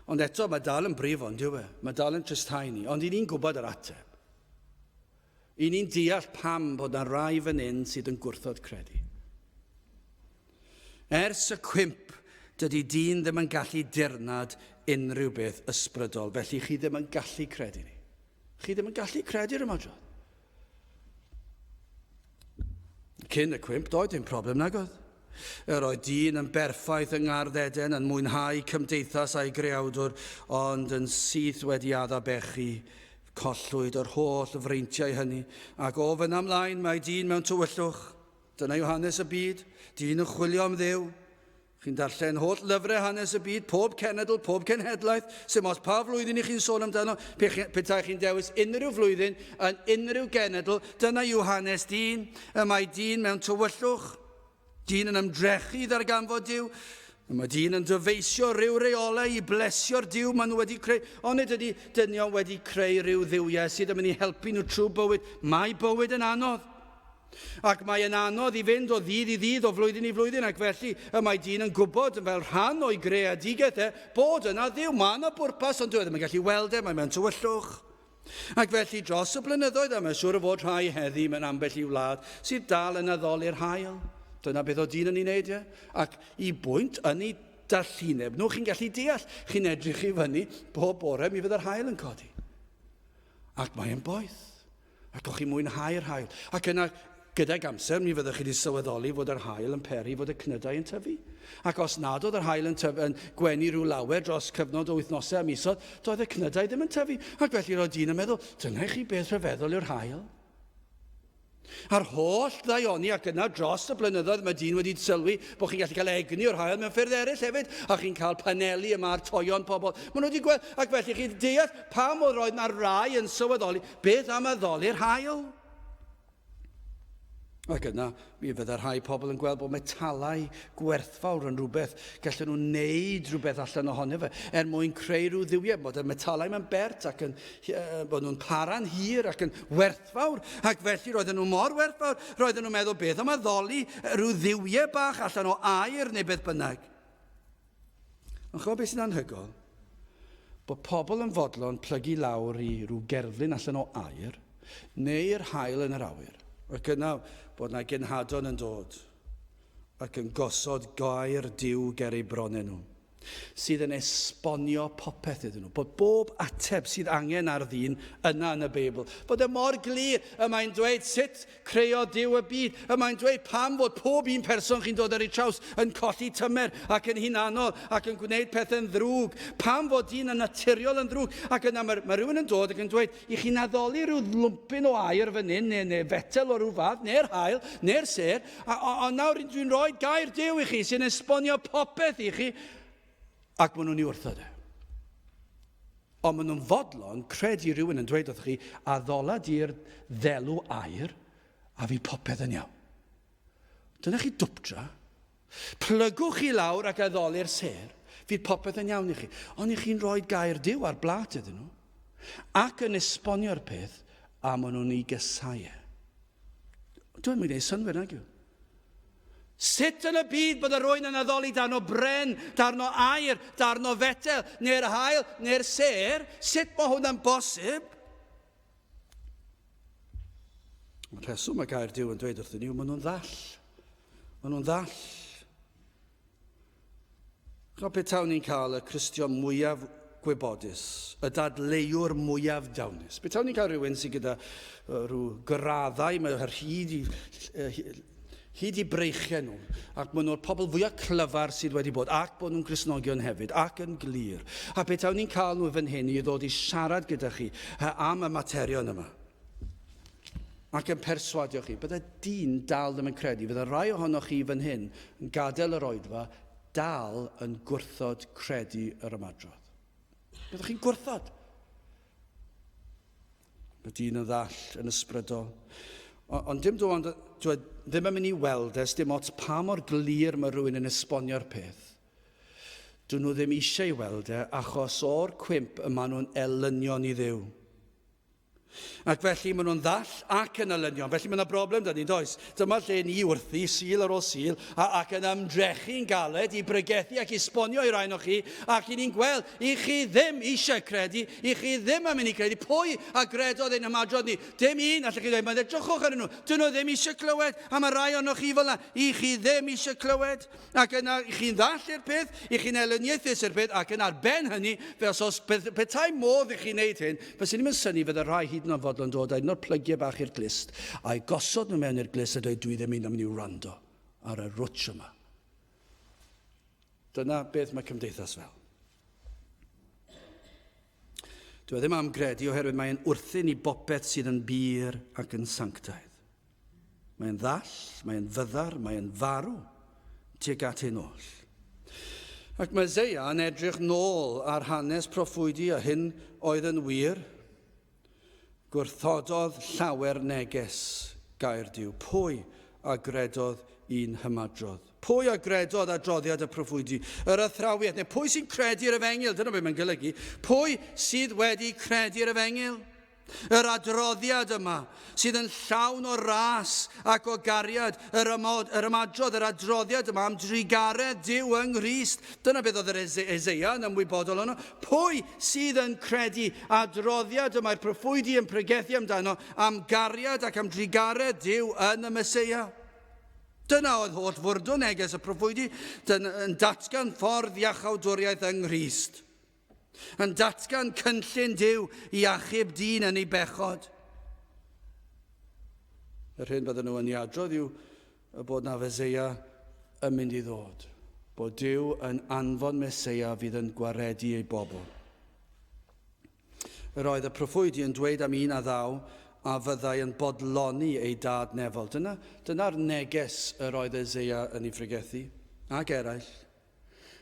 ond eto, mae dal yn brif ond, diw e? Mae dal yn trysthau ni. Ond i ni'n gwybod yr ateb. I ni'n deall pam bod yna rai fan hyn sydd yn gwrthod credu. Ers y cwimp, dydy dyn ddim yn gallu dirnad unrhyw beth ysbrydol. Felly chi ddim yn gallu credu ni. Chi ddim yn gallu credu'r ymadrodd. Cyn y cwimp, doedd dim problem nag oedd. Yr oedd dyn yn berffaith yng Ngardd-Eden yn mwynhau cymdeithas a'i greawdwr, ond yn syth wedi adda bechu, collwyd yr holl freintiau hynny. Ac o fyna ymlaen mae dyn mewn tywyllwch. Dyna yw hanes y byd. Dyn yn chwilio am Dduw. Chi'n darllen holl lyfrau hanes y byd, pob cenedl, pob cenhedlaeth, sy'n os pa flwyddyn i chi'n sôn amdano, petai chi'n dewis unrhyw flwyddyn yn unrhyw genedl, dyna yw hanes dyn. Mae dyn mewn tywyllwch. Dyn yn ymdrechu ddarganfod Duw. Mae dyn yn dyfeisio rhyw reolau i blesio'r Duw maen nhw wedi creu. Ond nid ydy dynion wedi creu rhyw dduwiau sydd yn mynd i helpu nhw trwy bywyd. Mae bywyd yn anodd. Ac mae yn anodd i fynd o ddydd i ddydd, o flwyddyn i flwyddyn. Ac felly mae dyn yn gwybod fel rhan o'i greadigaeth bod yna Dduw. Mae yna bwrpas, ond dwi ddim yn gallu weld mae mewn tywyllwch. Ac felly dros y blynyddoedd, a mae'n siŵr o fod rhai heddi mewn ambell i wlad sydd dal yn addoli'r hael. Dyna beth o dyn yn ei wneud, ac i bwynt yn ei darluneb nhw, chi'n gallu deall, chi'n edrych i fyny, bob bore mi fydd yr hael yn codi. Ac mae'n boeth, ac o'ch chi'n mwynhau'r hael. Ac yna, gyda'r amser, mi fyddwch chi wedi sylweddoli fod yr hael yn peri fod y cnydau yn tyfu. Ac os nad oedd yr hael yn gwenu rhyw lawer dros cyfnod o wythnosau a misoedd, doedd y cnydau ddim yn tyfu. Ac felly roedd dyn yn meddwl, dyna chi beth rhyfeddol yw'r hael. A'r holl ddaioni ac yna dros y blynyddoedd mae dyn wedi sylwi bod chi'n gallu cael egni o'r hael mewn ffyrdd eraill hefyd, a chi'n cael paneli yma ar toion pobl. Maen nhw wedi gweld, ac felly chi'n deall pam oedd roedd yna rai yn sylweddoli beth am addoli'r hael. Ac yna, mi fydda'r rhai pobl yn gweld bod metalau gwerthfawr yn rhywbeth gallen nhw wneud rhywbeth allan ohono fe mwyn creu rhyw dduwiau, bod y metalau mewn bert ac bod nhw'n para'n hir ac yn werthfawr. Ac felly roedden nhw mor werthfawr, roedden nhw'n meddwl beth am addoli rhyw dduwiau bach allan o air neu beth bynnag. Ond chwa beth sy'n anhygoel, bod pobl yn fodlon plygu lawr i rhyw gerflun allan o air neu'r hael yn yr awyr. Ac yna bod yna genhadon yn dod ac yn gosod gair Duw ger eu bronau nhw. sydd yn esbonio popeth iddyn nhw. Bod bob ateb sydd angen ar ddyn yna yn y Beibl. Bod y mor glir y mae'n dweud sut creu Duw y byd. Y mae'n dweud pam fod pob un person chi'n dod ar ei traws yn colli tymer ac yn hunanol ac yn gwneud pethau'n ddrwg. Pam fod dyn yn naturiol yn ddrwg. Ac yna mae rhywun yn dod ac yn dweud i chi'n addoli rhyw lwmpyn o air fan hyn neu fetel o rhyw fath, neu'r haul, neu'r ser. A nawr dwi'n rhoi gair Duw i chi sy'n esbonio popeth i chi. Ac maen nhw'n ei wrthod e. Ond maen nhw'n fodlon credu rhywun yn dweud wrth chi addola di'r ddelw air a fi popeth yn iawn. Dyna chi dwptra. Plygwch chi lawr ac addoli'r ser. Fydd popeth yn iawn i chi. Ond i chi'n rhoi gair Duw ar blat iddyn nhw. Ac yn esbonio'r peth a maen nhw'n ei gysau e. Dwi'n mynd i synwyr nag yw. Sut yn y byd bod y rwy'n yn addoli darn o bren, darn o air, darn o fetel, neu'r haul, neu'r ser? Sut mae hwnna'n bosib? Mae'r rheswm y gair Duw yn dweud wrthyn ni, maen nhw'n ddall. Maen nhw'n ddall. Chos beth tawn ni'n cael y Cristion mwyaf gwybodus, y dadleuwr mwyaf dawnus. Beth tawn ni'n cael rhywun sydd gyda rhyw graddau, mae'r hyd i breichiau nhw, ac maen nhw'r pobl fwyaf clyfar sydd wedi bod, ac bod nhw'n Gristnogion hefyd, ac yn glir. A beth awn ni'n cael nhw fan hyn i ddod i siarad gyda chi am y materion yma. Ac yn perswadio chi, bydde dyn dal ddim yn credu, fydde rai ohonoch chi fan hyn yn gadael yr oedfa, dal yn gwrthod credu yr ymadrodd. Byddwch chi'n gwrthod. Mae dyn yn ddall, yn ysbrydol. Ond dim ddim yn mynd i weld dim ots pa mor glir mae rhywun yn esbonio'r peth. Dyn nhw ddim eisiau weld achos o'r cwymp y maen nhw'n elynion i Dduw. Ac felly maen nhw'n ddall ac yn elynion. Felly mae yna broblem da ni, does? Dyma lle ni wrthi, sil ar ôl sil, ac yn ymdrechu'n galed i bregethu ac i esbonio i rhain o chi, ac i ni'n gweld, i chi ddim eisiau credu, i chi ddim yn mynd i credu. Pwy a gredodd ein ymadrodd ni? Dim un, allwch chi dweud, mae'n edrychwch ar nhw. Dyn nhw ddim eisiau clywed, a mae rai o'n chi fel yna. I chi ddim eisiau clywed, ac yna i chi'n ddall i'r peth, i chi'n elyniaethus i'r peth, ac yn arben hynny, fe os petai modd i chi wneud hyn, fe sy'n ddim yn syni fydd y rai hyd yn oed fodlon dod a un o'r plygiau bach i'r glist a'i gosod nhw mewn i'r glist a dweud dwi ddim un am i'w rando ar y rwtsh yma. Dyna beth mae cymdeithas fel. Dwi ddim am gredu oherwydd mae'n wrthyn i bopeth sydd yn bir ac yn sanctaidd. Mae'n ddall, mae'n fyddar, mae'n farw tuag at hyn oll. Ac mae Eseia yn edrych nôl ar hanes proffwydi a hyn oedd yn wir. Gwrthododd llawer neges gair Duw. Pwy a gredodd un hymadrodd? Pwy a gredodd adroddiad y proffwydi? Yr athrawiaeth, neu pwy sy'n credu'r Efengyl? Dyna beth mae'n golygu. Pwy sydd wedi credu'r Efengyl? Yr adroddiad yma sydd yn llawn o ras ac o gariad, yr ymadrodd, yr adroddiad yma am drigaredd Duw yng Nghrist. Dyna beth oedd yr Eseia yn ymwybodol ono. Pwy sydd yn credu adroddiad yma, proffwydi yn pregethu amdano am gariad ac am drigaredd Duw yn y Meseia. Dyna oedd holl fwrdwn neges y proffwydi yn datgan ffordd iachawdwriaeth yng Nghrist. Yn datgan cynllun Duw i achub dyn yn ei bechod. Yr hyn bydden nhw yn ei adrodd yw bod na Eseia yn mynd i ddod. Bod Duw yn anfon Meseia fydd yn gwaredu ei bobl. Yr oedd y proffwydi yn dweud am un a ddaw a fyddai yn bodloni ei dad nefol. Dyna'r neges yr oedd Eseia yn ei fregethu, ac eraill.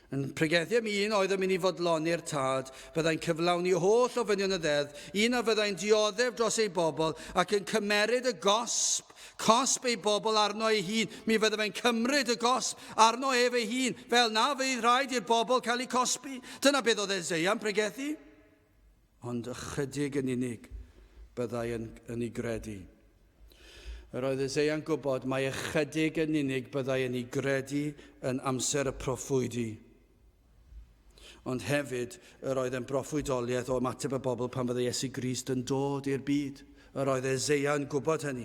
Yn pregethu am un oedd yn mynd i fodloni'r tad, byddai'n cyflawni holl o fynion y ddedd, un a fyddai'n dioddef dros ei bobl ac yn cymeryd y cosb ei bobl arno ei hun. Mi fyddai'n cymryd y cosb arno ef ei hun, fel na fydd rhaid i'r bobl cael eu cosbi. Dyna beth oedd Eseia yn pregethu. Ond ychydig yn unig byddai yn ei gredu. Yr oedd Eseia'n gwybod mae ychydig yn unig byddai yn ei gredu yn amser y proffwydi. Ond hefyd, yr oedd yn broffwydoliaeth o ymateb y bobl pan fydde Iesu Grist yn dod i'r byd. Yr oedd Eseia yn gwybod hynny.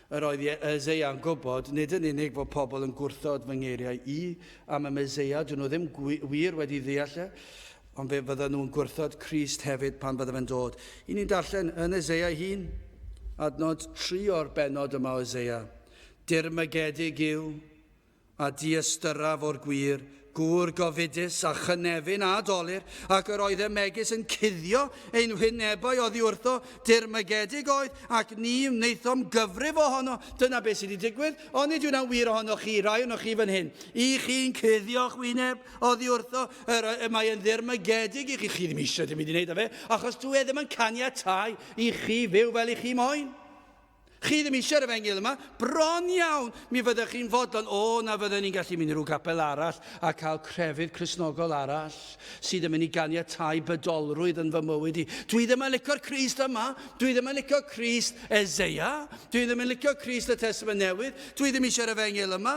Yr oedd Eseia yn gwybod, nid yn unig fod pobl yn gwrthod fy ngeiriau am y Meseia, dyn nhw ddim wir wedi ddeall ond fe fydden nhw'n gwrthod Crist hefyd pan fydden fe'n dod. I ni'n darllen yn Eseia hun, adnod 3 o'r benod yma o Eseia. Dirmygedig yw a diystyraf o'r gwir, gŵr gofidus a chynefin a dolir, ac yr oedd y megis yn cuddio ein wynebau oddi wrtho, dirmygedig oedd, ac ni wnaethom gyfrif ohono. Dyna beth sydd wedi digwydd, ond nid yw'n wir ohono chi, rai ohono chi fan hyn. I chi'n cuddio'ch wyneb oddi wrtho, mae yn ddirmygedig i chi. Chi ddim eisiau dim wedi wneud â fe, achos dwi ddim yn caniatáu i chi fyw fel i chi moyn. Chi ddim eisiau'r efengyl yma, bron iawn, mi fyddech chi'n fodlon, na fyddwn ni'n gallu mynd i rhyw gapel arall a cael crefydd Cristnogol arall sydd yn mynd i ganiatáu bydolrwydd yn fy mywyd i. Dwi ddim yn licio'r Crist yma, dwi ddim yn licio Crist Eseia, dwi ddim yn licio Crist y Testament Newydd, dwi ddim eisiau'r efengyl yma.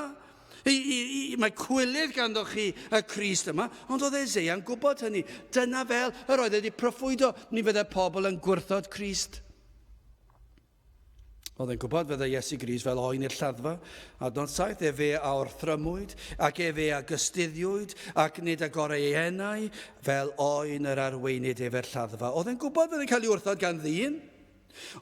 Mae cwylydd ganddo chi y Crist yma, ond oedd Eseia yn gwybod hynny. Dyna fel yr oedd wedi proffwydo, mi fydde pobl yn gwrthod Crist. Oedd e'n gwybod fydde Iesu Grist fel oen i'r lladdfa, adnod 7, fe a wrthrymwyd, ac fe a gystuddiwyd, ac nid agorau ei enau, fel oen yr arweinydd efo'r lladdfa. Oedd e'n gwybod fydde'n cael ei wrthod gan ddyn,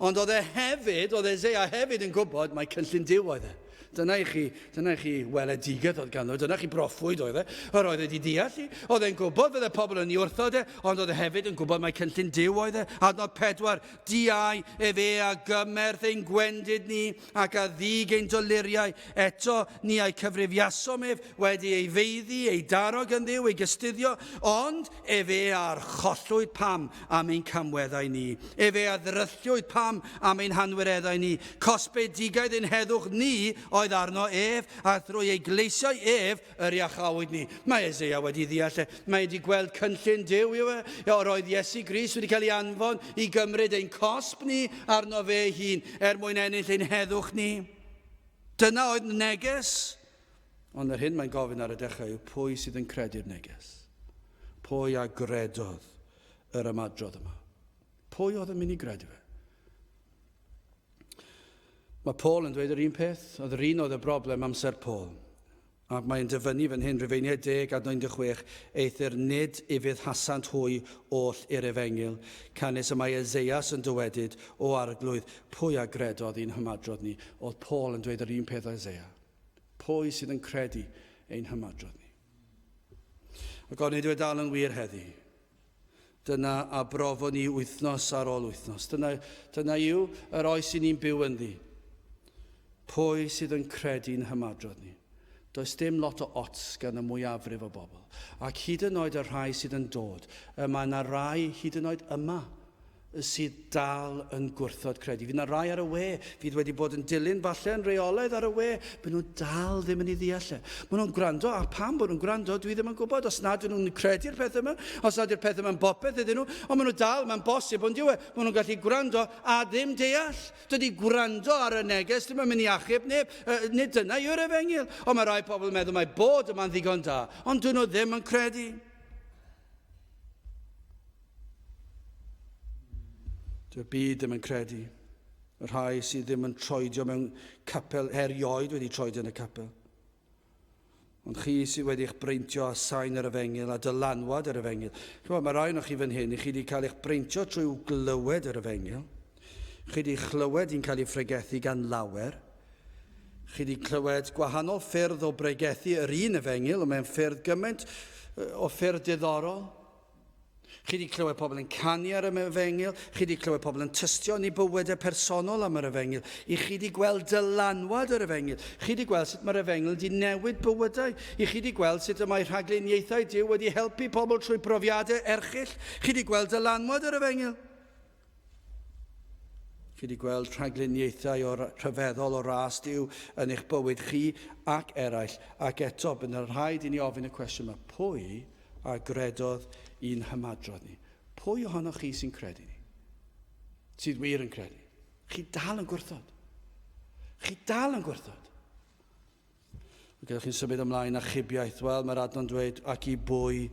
ond oedd Eseia hefyd yn gwybod mae cynllun Duw oedd e. Dyna i chi weledigaeth oedd ganddo, dyna chi broffwyd oedd e. Yr oedd wedi deall i, oedd e'n gwybod fydde pobl yn ei wrthod e, ond oedd e hefyd yn gwybod mae cynllun Duw oedd e. Adnod 4, diau fe a gymerth ein gwendid ni ac a ddig ein doluriau. Eto ni a'i cyfrifiasom ef wedi ei feiddi, ei darog yn Dduw, ei gystuddio, ond fe a'r chollwyd pam am ein camweddau ni. Fe a ddrythiwyd pam am ein hanwireddau ni. Cosbedigaeth ein heddwch ni oedd arno ef, a thrwy ei gleisiau ef yr iachawyd ni. Mae Eseia wedi ddeall, mae wedi gweld cynllun Duw yw e. O'r oedd Iesu Grist wedi cael ei anfon i gymryd ein cosb ni arno fe hun, mwyn ennill ein heddwch ni. Dyna oedd neges. Ond yr hyn mae'n gofyn ar y dechrau yw pwy sydd yn credu'r neges. Pwy a gredodd yr ymadrodd yma. Pwy oedd yn mynd i gredu fe? Mae Paul yn dweud yr un peth, oedd yr un oedd y broblem amser Paul. Ac mae'n dyfynnu fan hyn, Rhufeiniaid 10 a 16, eithir nid ifydd hasant hwy oll i'r efengyl, canis y mae Eseias yn dywedyd o arglwydd, pwy a gredodd i'n hymadrodd ni. Oedd Paul yn dweud yr un peth o Eseia. Pwy sydd yn credu ein hymadrodd ni. Ac ond nid yw'n dal yn wir heddi. Dyna a brofon ni wythnos ar ôl wythnos. Dyna yw yr oes sy'n ni'n byw yn ddi. Pwy sydd yn credu'n hymadrodd ni. Does dim lot o ots gan y mwyafrif o bobl. Ac hyd yn oed y rhai sydd yn dod, mae yna rai hyd yn oed yma sydd dal yn gwrthod credu. Fydd yna rai ar y we, fydd wedi bod yn dilyn falle yn reolaidd ar y we, bydd nhw dal ddim yn ei ddeall. Maen nhw'n gwrando, a pam bod nhw'n gwrando, dwi ddim yn gwybod. Os nad ydyn nhw'n credu'r peth yma, os nad yw'r peth yma'n bopeth ydyn nhw, ond maen nhw dal, mae'n bosib, ond diwe, maen nhw'n gallu gwrando a ddim deall. Dydy gwrando ar y neges, ddim yn mynd i achub neb, nid dyna yw'r efengyl. Ond mae rai pobl yn meddwl mae bod yma'n ddigon da, ond dyn nhw ddim yn credu. Dy'r byd ddim yn credu. Y rhai sydd ddim yn troedio mewn capel, erioed wedi troedio yn y capel. Ond chi sydd wedi'ch breintio a sain yr efengyl a dylanwad yr efengyl. Mae rai o'ch chi fan hyn, chi wedi cael eich breintio trwy glywed yr efengyl. Chi wedi chlywed i'n cael ei ffregethu gan lawer. Chi wedi clywed gwahanol ffyrdd o bregethu yr un efengyl, ond mewn ffyrdd gymaint o ffyrdd diddorol. Chi wedi clywed pobl yn canu ar y efengyl, chi wedi clywed pobl yn tystio yn eu bywydau personol am yr efengyl, i chi wedi gweld dylanwad yr efengyl, chi wedi gweld sut mae'r efengyl wedi newid bywydau, i chi wedi gweld sut y mae rhagluniaethau Duw wedi helpu pobl trwy brofiadau erchyll, chi wedi gweld dylanwad yr efengyl. Chi wedi gweld rhagluniaethau rhyfeddol o ras Duw yn eich bywyd chi ac eraill, ac eto bydd yn rhaid i ni ofyn y cwestiwn yma, pwy a gredodd i'n hymadrodd ni? Pwy ohonoch chi sy'n credu ni? Sydd wir yn credu? Chi dal yn gwrthod. Chi dal yn gwrthod. Gyda chi'n symud ymlaen â chybiaeth. Wel, mae'r adno'n dweud, ac i bwy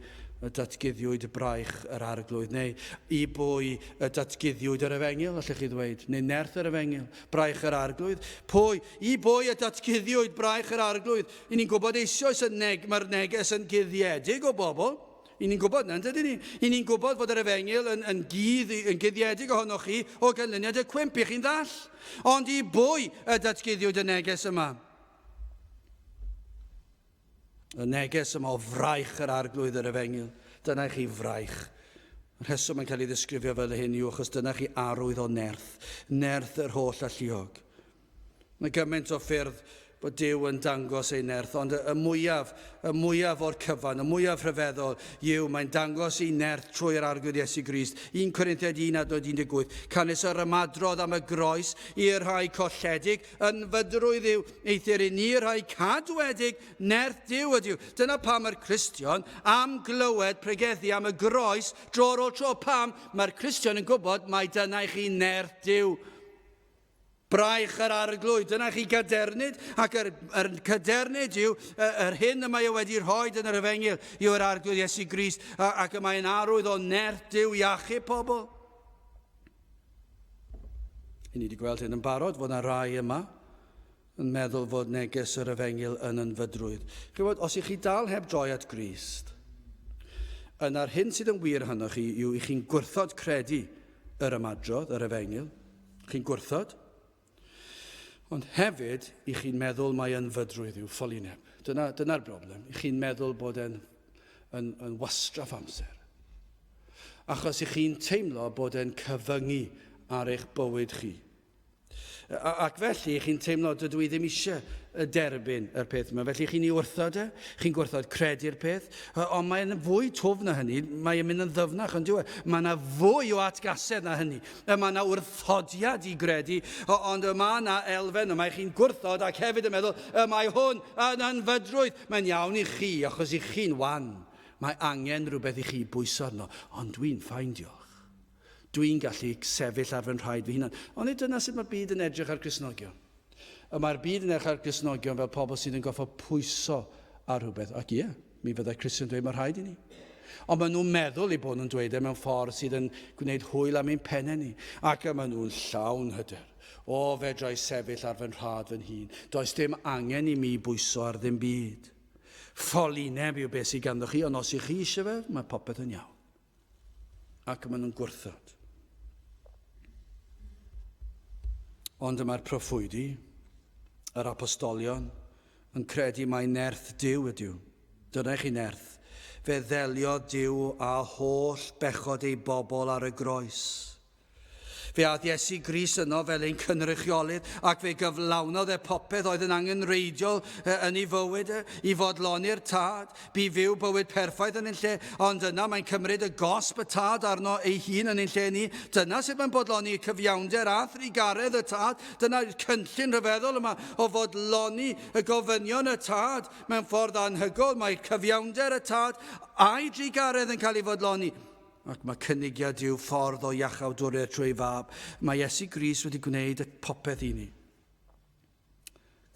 y datguddiwyd braich yr arglwydd, neu i bwy y datguddiwyd yr efengil, allech chi ddweud, neu nerth yr efengil, braich yr arglwydd. I bwy y datguddiwyd braich yr arglwydd? I ni'n gwybod eisoes mae'r neges yn guddiedig o bobl. I ni'n gwybod na, dydyn ni? I ni'n gwybod fod yr efengil yn guddiedig ohonoch chi o ganlyniad y cwimp i chi'n ddall. Ond i bwy y datguddiwyd y neges yma? Y neges yma o fraich yr arglwydd yr efengil. Dyna chi fraich. Yr rheswm yn cael ei ddisgrifio fel hyn yw achos dyna chi arwydd o nerth. Nerth yr holl alluog. Mae gymaint o ffyrdd bod Duw yn dangos ei nerth, ond y mwyaf o'r cyfan, y mwyaf rhyfeddol yw mae'n dangos ei nerth trwy'r arglwydd Iesu Grist. 1 Corinthiaid 1:18, canis yr ymadrodd am y groes i'r rhai colledig, yn fydrwydd yw eithir i ni'r rhai cadwedig, nerth Duw ydyw. Dyna pam mae'r Cristion am glywed pregethu am y groes dro ar tro. Pam mae'r Cristion yn gwybod mai dyna i chi nerth Duw. Braich yr arglwydd, dyna chi cadernid, ac yr cadernid yw yr hyn y mae wedi rhoi yn yr efengil yw'r arglwydd Iesu Grist, ac mae'n arwydd o nerth Duw i achub pobl. I ni wedi gweld hyn yn barod fod yna rai yma yn meddwl fod neges yr efengil yn ynfydrwydd. Gwybod, os i chi dal heb droi at Grist, yna'r hyn sydd yn wir hynny chi yw i chi'n gwrthod credu yr ymadrodd, yr efengil. Chi'n gwrthod. Ond hefyd, i chi'n meddwl mae ynfydrwydd yw ffolineb. Dyna'r broblem. I chi'n meddwl bod yn wastraff amser. Achos i chi'n teimlo bod e'n cyfyngu ar eich bywyd chi. Ac felly, chi'n teimlo dydw i ddim eisiau derbyn yr peth yma. Felly, chi'n ei wrthod e, chi'n gwrthod credu'r peth. Ond mae'n fwy twf na hynny. Mae'n mynd yn ddyfnach, ond diw e. Mae yna fwy o atgasedd na hynny. Mae yna wrthodiad i gredu, ond mae yna elfen yma. Chi'n gwrthod ac hefyd yn meddwl, mae hwn yn anfydrwydd. Mae'n iawn i chi, achos i chi'n wan. Mae angen rhywbeth i chi bwyso arno. Ond dwi'n ffeindio. Dwi'n gallu sefyll ar fy nhraed fy hunan. Ond dyna sut mae'r byd yn edrych ar Gristnogion. Mae'r byd yn edrych ar Gristnogion fel pobl sydd yn goffo pwyso ar rhywbeth. Ac mi fyddai Christian dweud mae'r rhaid i ni. Ond maen nhw'n meddwl i bod nhw'n dweud mewn ffordd sydd yn gwneud hwyl am ein pennau ni. Ac maen nhw'n llawn hyder. Fedrai sefyll ar fy nhraed fy hun. Does dim angen i mi bwyso ar ddim byd. Ffolineb yw beth sydd ganddo chi, ond os i chi eisiau fe, mae popeth yn iawn. Ac maen nhw'n gwrthod. Ond yma'r proffwydi, yr apostolion, yn credu mai nerth Duw ydyw. Dyna chi nerth. Fe ddelio Duw a holl bechod ei bobl ar y groes. Fe add Iesu Grist yno fel ein cynrychiolydd ac fe gyflawnodd popeth oedd yn angenreidiol yn ei fywyd i fodloni'r tad, bu fyw bywyd perffaith yn ein lle, ond yna mae'n cymryd y gosb y tad arno ei hun yn ein lle ni. Dyna sut mae'n bodloni cyfiawnder a thrigaredd y tad. Dyna'r cynllun rhyfeddol yma o fodloni y gofynion y tad mewn ffordd anhygoel. Mae cyfiawnder y tad a'i drigaredd yn cael ei fodloni. Ac mae cynigiad yw ffordd o iachawdwriaeth trwy fab. Mae Iesu Grist wedi gwneud y popeth i ni.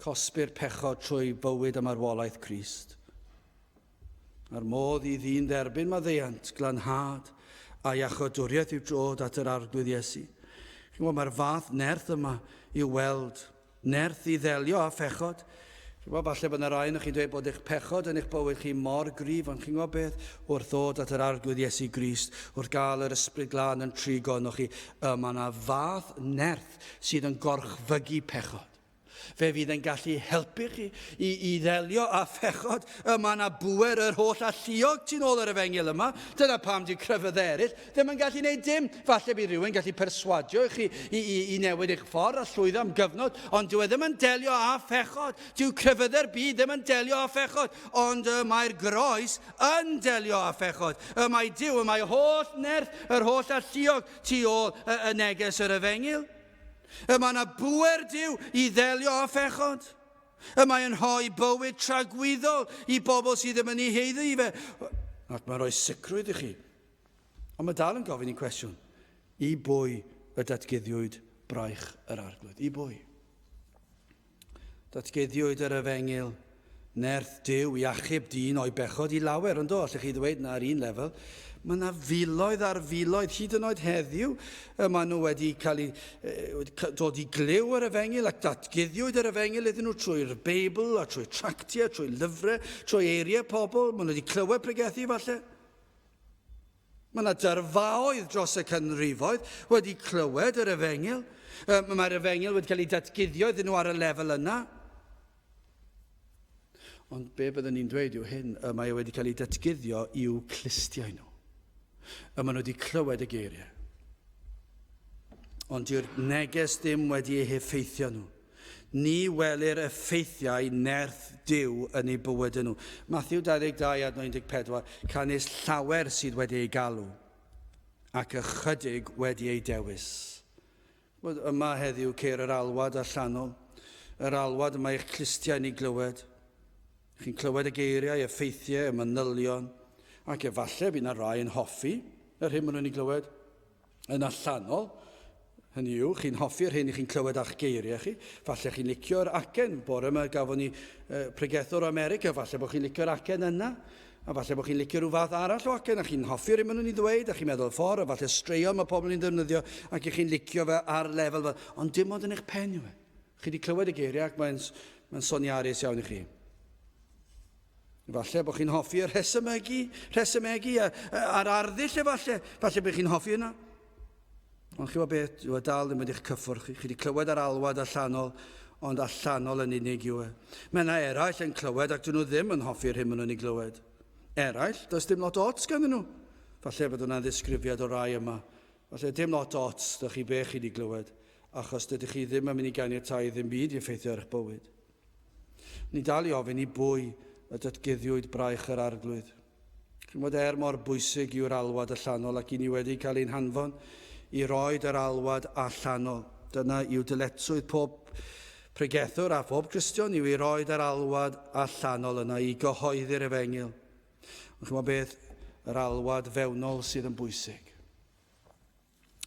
Cosbi'r pechod trwy bywyd y marwolaeth Crist. A'r modd i ddyn dderbyn maddeuant, glanhad a iachawdwriaeth i'w drod at yr arglwydd Iesu. Mae'r fath nerth yma i'w weld. Nerth i ddelio a phechod. Falle bod yna rai yn chi'n dweud bod eich pechod yn eich bywyd chi mor gryf, ond chi'n gwybod beth? Wrth ddod at yr arglwydd Iesu Grist, wrth gael yr ysbryd glân yn trigo arnoch chi, mae yna fath nerth sydd yn gorchfygu pechod. Fe fydd yn gallu helpu chi i ddelio a phechod. Mae yna bwer yr holl alluog tu ôl yr efengil yma. Dyna pam di crefydd eraill ddim yn gallu gwneud dim. Falle bydd rhywun gallu perswadio chi i newid eich ffordd a llwyddo am gyfnod, ond dyw e ddim yn delio â phechod. Dyw crefyddau'r byd ddim yn delio â phechod, ond mae'r groes yn delio â phechod. Mae Duw, mae holl nerth, yr holl alluog tu ôl y neges yr efengil. Mae yna bwer Duw i ddelio â phechod. Mae'n rhoi bywyd tragwyddol i bobl sydd ddim yn ei heiddi i fe. Ac mae'n rhoi sicrwydd i chi. Ond mae dal yn gofyn i cwestiwn. I bwy y datguddiwyd braich yr arglwydd? I bwy? Datguddiwyd yr efengil nerth Duw i achub dyn o'i bechod i lawer, ond allech chi ddweud na ar un lefel. Mae yna filoedd ar filoedd, hyd yn oed heddiw, maen nhw wedi cael dod i gliw ar efengil ac datguddiwyd ar efengil iddyn nhw trwy'r Beibl, a trwy tractiau, trwy lyfrau, trwy eiriau pobl. Maen nhw wedi clywed pregethu falle. Mae yna dyrfaoedd dros y canrifoedd wedi clywed yr efengil. Mae'r efengil wedi cael ei datguddio iddyn nhw ar y lefel yna. Ond be byddwn ni'n dweud yw hyn, mae wedi cael ei datguddio i'w clustiau nhw. Maen nhw wedi clywed y geiriau. Ond dyw'r neges ddim wedi eu heffeithio nhw. Ni welir effeithiau nerth Duw yn eu bywyd nhw. Mathew 22:14, canis llawer sydd wedi ei galw, ac ychydig wedi ei dewis. Yma heddiw ceir yr alwad allanol. Yr alwad yma eich clustiau ni glywed. Chi'n clywed y geiriau, y ffeithiau, y manylion, ac efallai bydd yna rai yn hoffi yr hyn maen nhw'n ei glywed yn allanol. Hynny yw, chi'n hoffi'r hyn i chi'n clywed a'ch geiriau chi. Falle chi'n licio'r acen. Bore yma gafon ni pregethwr o America. Falle bod chi'n licio'r acen yna. A falle bod chi'n licio rhyw fath arall o acen. A chi'n hoffi'r hyn maen nhw'n ei ddweud. A chi'n meddwl ffordd. A falle straeon mae pobl yn ddefnyddio. Ac chi'n licio fe ar lefel. Ond dim ond yn eich pen yw e. Chi wedi clywed y geiriau ac mae'n soniarus iawn i chi. Falle bod chi'n hoffi yr rhesymegu a'r arddull efallai. Falle bod chi'n hoffi yna. Ond chi weld beth, yw e dal ddim wedi'ch cyffwrdd chi. Chi wedi clywed ar alwad allanol, ond allanol yn unig yw e. Mae yna eraill yn clywed ac dyn nhw ddim yn hoffi'r hyn maen nhw'n ei glywed. Eraill, does dim lot o ots ganddyn nhw. Falle bod hwnna'n ddisgrifiad o rai yma. Falle dim lot o ots, dych chi be chi wedi glywed, achos dydych chi ddim yn mynd i ganiatáu ddim byd i effeithio ar eich bywyd. Ni dal i ofyn i bwy y datguddiwyd braich yr arglwydd. Chi'n bod mor bwysig yw'r alwad allanol ac i ni wedi cael ein hanfon i roed yr alwad allanol. Dyna yw dyletswydd pob pregethwr a pob Cristion yw i roed yr alwad allanol yna i gyhoeddi'r efengil. Chi'n bod beth, yr alwad fewnol sydd yn bwysig.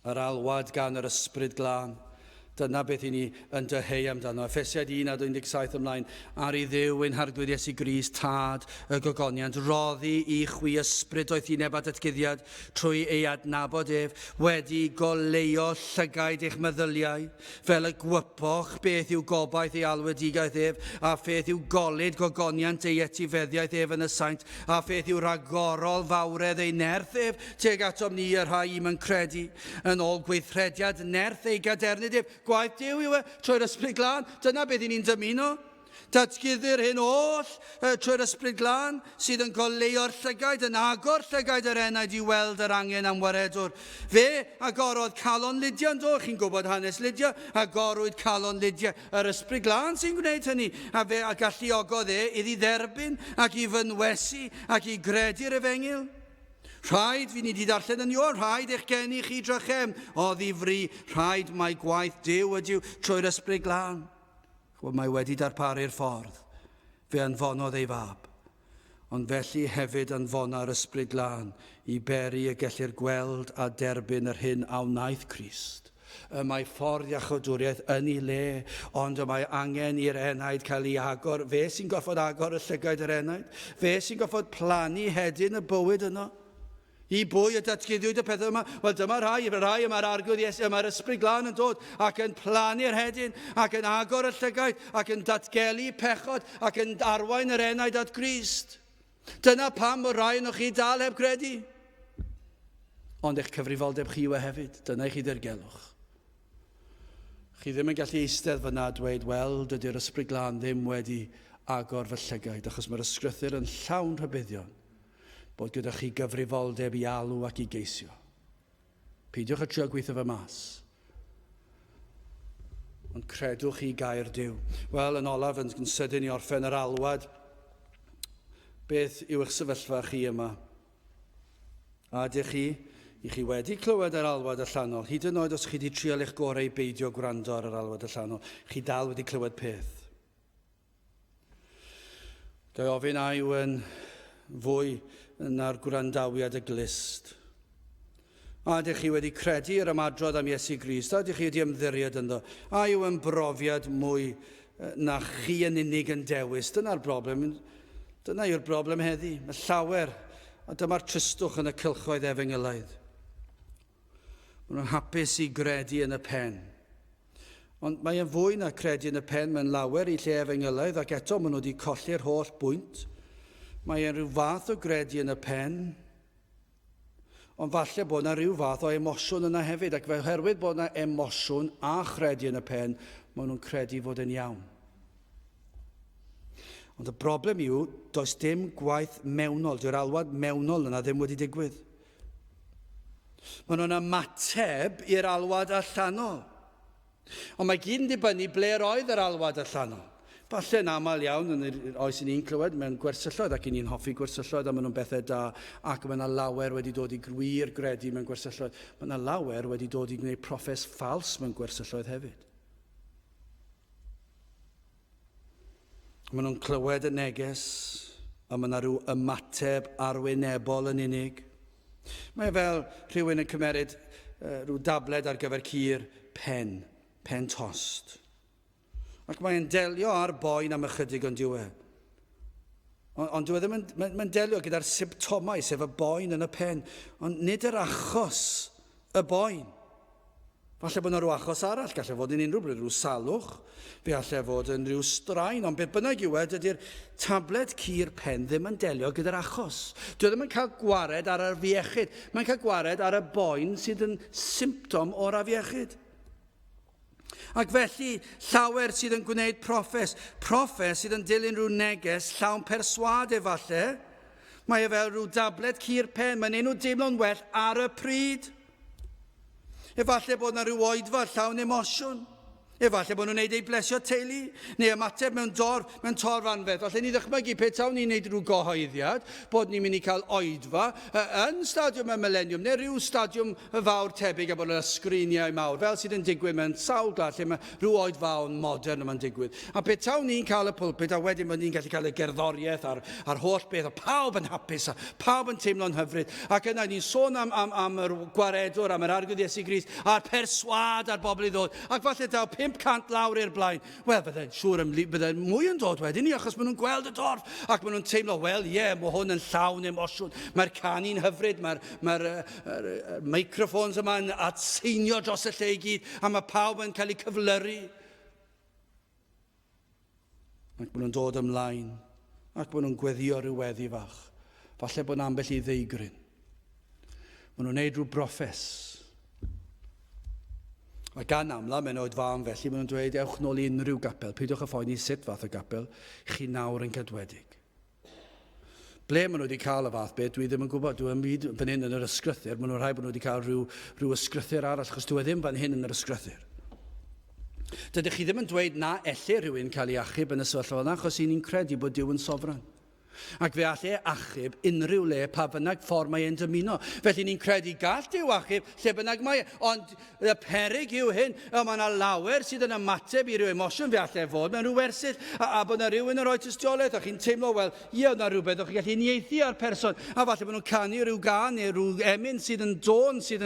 Yr alwad gan yr ysbryd glân. Dyna beth i ni yn dyheu amdano. Ephesiad 1:17 ymlaen. Ar i Dduw ein harglwydd Iesu Grist, tad y gogoniant, roddi i chwi ysbryd oedd hi'n ebad datguddiad trwy ei adnabod ef, wedi goleuo llygaid eich meddyliau, fel y gwypoch beth yw gobaith ei alwedigaeth ef, a pheth yw golyd gogoniant ei etifeddiaeth ef yn y saint, a pheth yw ragorol fawredd ei nerth ef, teg atom ni yr rhai i'n credu, yn ôl gweithrediad nerth ei gadernid ef. Gwaith Duw yw e, trwy'r ysbryd glân. Dyna beth ni'n dymuno. Datguddir hyn oll trwy'r ysbryd glân sydd yn goleuo'r llygaid, yn agor llygaid yr enaid i weld yr angen am waredwr. Fe agorodd calon Lydia, ynddo, chi'n gwybod hanes Lydia, agorwyd calon Lydia. Yr ysbryd glân sy'n gwneud hynny, a fe a galluogodd iddi dderbyn ac i fynwesu ac i gredu'r efengil. Rhaid fi ni wedi darllen yn yw'r rhaid eich geni chi drychem o ddifri, rhaid mae gwaith Duw ydyw trwy'r ysbryd glân. Mae wedi darparu'r ffordd, fe anfonodd ei fab, ond felly hefyd anfona'r ysbryd glân i beri y gellir gweld a derbyn yr hyn a wnaeth Crist. Mae ffordd iachawdwriaeth yn ei le, ond mae angen i'r enaid cael ei agor. Fe sy'n goffod agor y llygaid yr enaid? Fe sy'n goffod plannu hedyn y bywyd yno? I bwy y datguddiwyd y pethau yma? Wel, dyma rai yma'r arglwydd Iesu, yma'r ysbryd glân yn dod ac yn plannu'r hedyn, ac yn agor y llygaid, ac yn datgelu pechod, ac yn arwain yr enaid at Grist. Dyna pam o rai yno chi dal heb credu. Ond eich cyfrifoldeb chi yw e hefyd. Dyna i chi ddirgelwch. Chi ddim yn gallu eistedd fyna a dweud, wel, dydy'r ysbryd glân ddim wedi agor fy llygaid, achos mae'r ysgrythur yn llawn rhybuddion bod gyda chi gyfrifoldeb i alw ac i geisio. Peidiwch a trio gweithio fy mas. Ond credwch i gair Duw. Wel, yn olaf, yn sydyn i orffen yr alwad, beth yw eich sefyllfa chi yma? A ydych chi, i chi wedi clywed yr alwad allanol, hyd yn oed os chi wedi trial eich gorau i beidio gwrando ar yr alwad allanol, chi dal wedi clywed peth. Gai ofyn a yw yn fwy na'r gwrandawiad y glist. A ydych chi wedi credu yr ymadrodd am Iesu Grist? A ydych chi wedi ymddiried ynddo? A yw yn brofiad mwy na chi yn unig yn dewis. Dyna'r broblem. Dyna yw'r broblem heddi. Mae llawer, a dyma'r tristwch yn y cylchoedd Efengylaidd. Maen nhw'n hapus i gredu yn y pen. Ond mae e'n fwy na credu yn y pen, mae'n lawer i lle Efengylaidd, ac eto maen nhw wedi colli'r holl bwynt. Mae e'n rhyw fath o gredu yn y pen, ond falle bod yna rhyw fath o emosiwn yna hefyd, ac oherwydd bod yna emosiwn a chredu yn y pen, maen nhw'n credu fod yn iawn. Ond y broblem yw, does dim gwaith mewnol, dyw'r alwad mewnol yna ddim wedi digwydd. Maen nhw'n ymateb i'r alwad allanol. Ond mae gyd yn dibynnu ble roedd yr alwad allanol. Falle'n aml iawn yn yr oes i ni'n clywed mewn gwersylloedd, ac i ni'n hoffi gwersylloedd, a maen nhw'n bethau da, ac mae yna lawer wedi dod i gwir gredu mewn gwersylloedd. Mae yna lawer wedi dod i gwneud proffes ffals mewn gwersylloedd hefyd. Maen nhw'n clywed y neges, a mae yna rhyw ymateb arwynebol yn unig. Mae fel rhywun yn cymeryd rhyw dabled ar gyfer cur pen tost. Ac mae'n delio ar boen am ychydig ond diwe. Ond diwe ddim yn delio gyda'r symptomau, sef y boen yn y pen. Ond nid yr achos y boen. Falle bod yna rhyw achos arall, gallai fod yn unrhyw bryd rhyw salwch, fe allai fod yn rhyw straen, ond beth bynnag yw ydy'r tablet cur pen ddim yn delio gyda'r achos. Dwi ddim yn cael gwared ar yr afiechyd, mae'n cael gwared ar y boen sydd yn symptom o'r afiechyd. Ac felly, llawer sydd yn gwneud proffes sydd yn dilyn rhyw neges llawn perswad efallai, mae fel rhyw dabled cur pen, mae'n enw deimlo'n well ar y pryd. Efallai bod yna rhyw oedfa llawn emosiwn. Efallai bod nhw'n gwneud ei blesio teulu, neu ymateb mewn torf anfedd. Falle ni ddychmygu pe tawn ni'n gwneud rhyw gyhoeddiad, bod ni'n mynd i cael oedfa yn stadiwm y Millennium, neu rhyw stadiwm fawr tebyg a bod yna sgriniau mawr, fel sydd yn digwydd mewn sawl gwlad, lle mae rhyw oedfa o'n modern yma'n digwydd. A pe tawn ni'n cael y pwlpid, a wedyn bod ni'n gallu cael y gerddoriaeth a'r holl beth, a pawb yn hapus, a pawb yn teimlo'n hyfryd. Ac yna ni'n sôn am yr gwaredwr, am yr arglwydd Iesu Grist, a'r perswad a'r bobl i ddod. Ac falle daw 500 lawr i'r blaen. Wel, bydde'n siŵr bydde'n mwy yn dod wedyn ni, achos maen nhw'n gweld y dorf, ac maen nhw'n teimlo, wel, mae hwn yn llawn emosiwn. Mae'r canu'n hyfryd, mae'r microphones yma'n atseinio dros y lle i gyd, a mae pawb yn cael ei cyflyru. Ac maen nhw'n dod ymlaen, ac maen nhw'n gweddio rhyw weddi fach. Falle bod ambell i ddeigryn. Maen nhw'n gwneud rhyw broffes. Mae gan amla mewn oedfa am felly, maen nhw'n dweud, ewch nôl i unrhyw gapel, peidiwch â phoeni sut fath o gapel, chi nawr yn cadwedig. Ble maen nhw wedi cael y fath beth, dwi ddim yn gwybod, dwi'n byd fan hyn yn yr ysgrythyr, maen nhw'n rhaid bod nhw wedi cael rhyw ysgrythyr arall, achos dwi ddim fan hyn yn yr ysgrythyr. Dydych chi ddim yn dweud na ellir rhywun cael ei achub yn y sefyllfa yna, achos i ni'n credu bod Duw yn sofran. Ac fe allai achub unrhyw le pa bynnag ffordd mae e'n dymuno. Felly ni'n credu gall Duw achub lle bynnag mae. Ond y peryg yw hyn, mae yna lawer sydd yn ymateb i ryw emosiwn fe allai fod mewn rhyw wersyll, a bod yna rhywun yn rhoi tystiolaeth, a chi'n teimlo, wel, yna rhywbeth, o'ch chi'n gallu unieithu ar person, a falle bod nhw'n canu rhyw gan neu rhyw emyn sydd yn dôn, sydd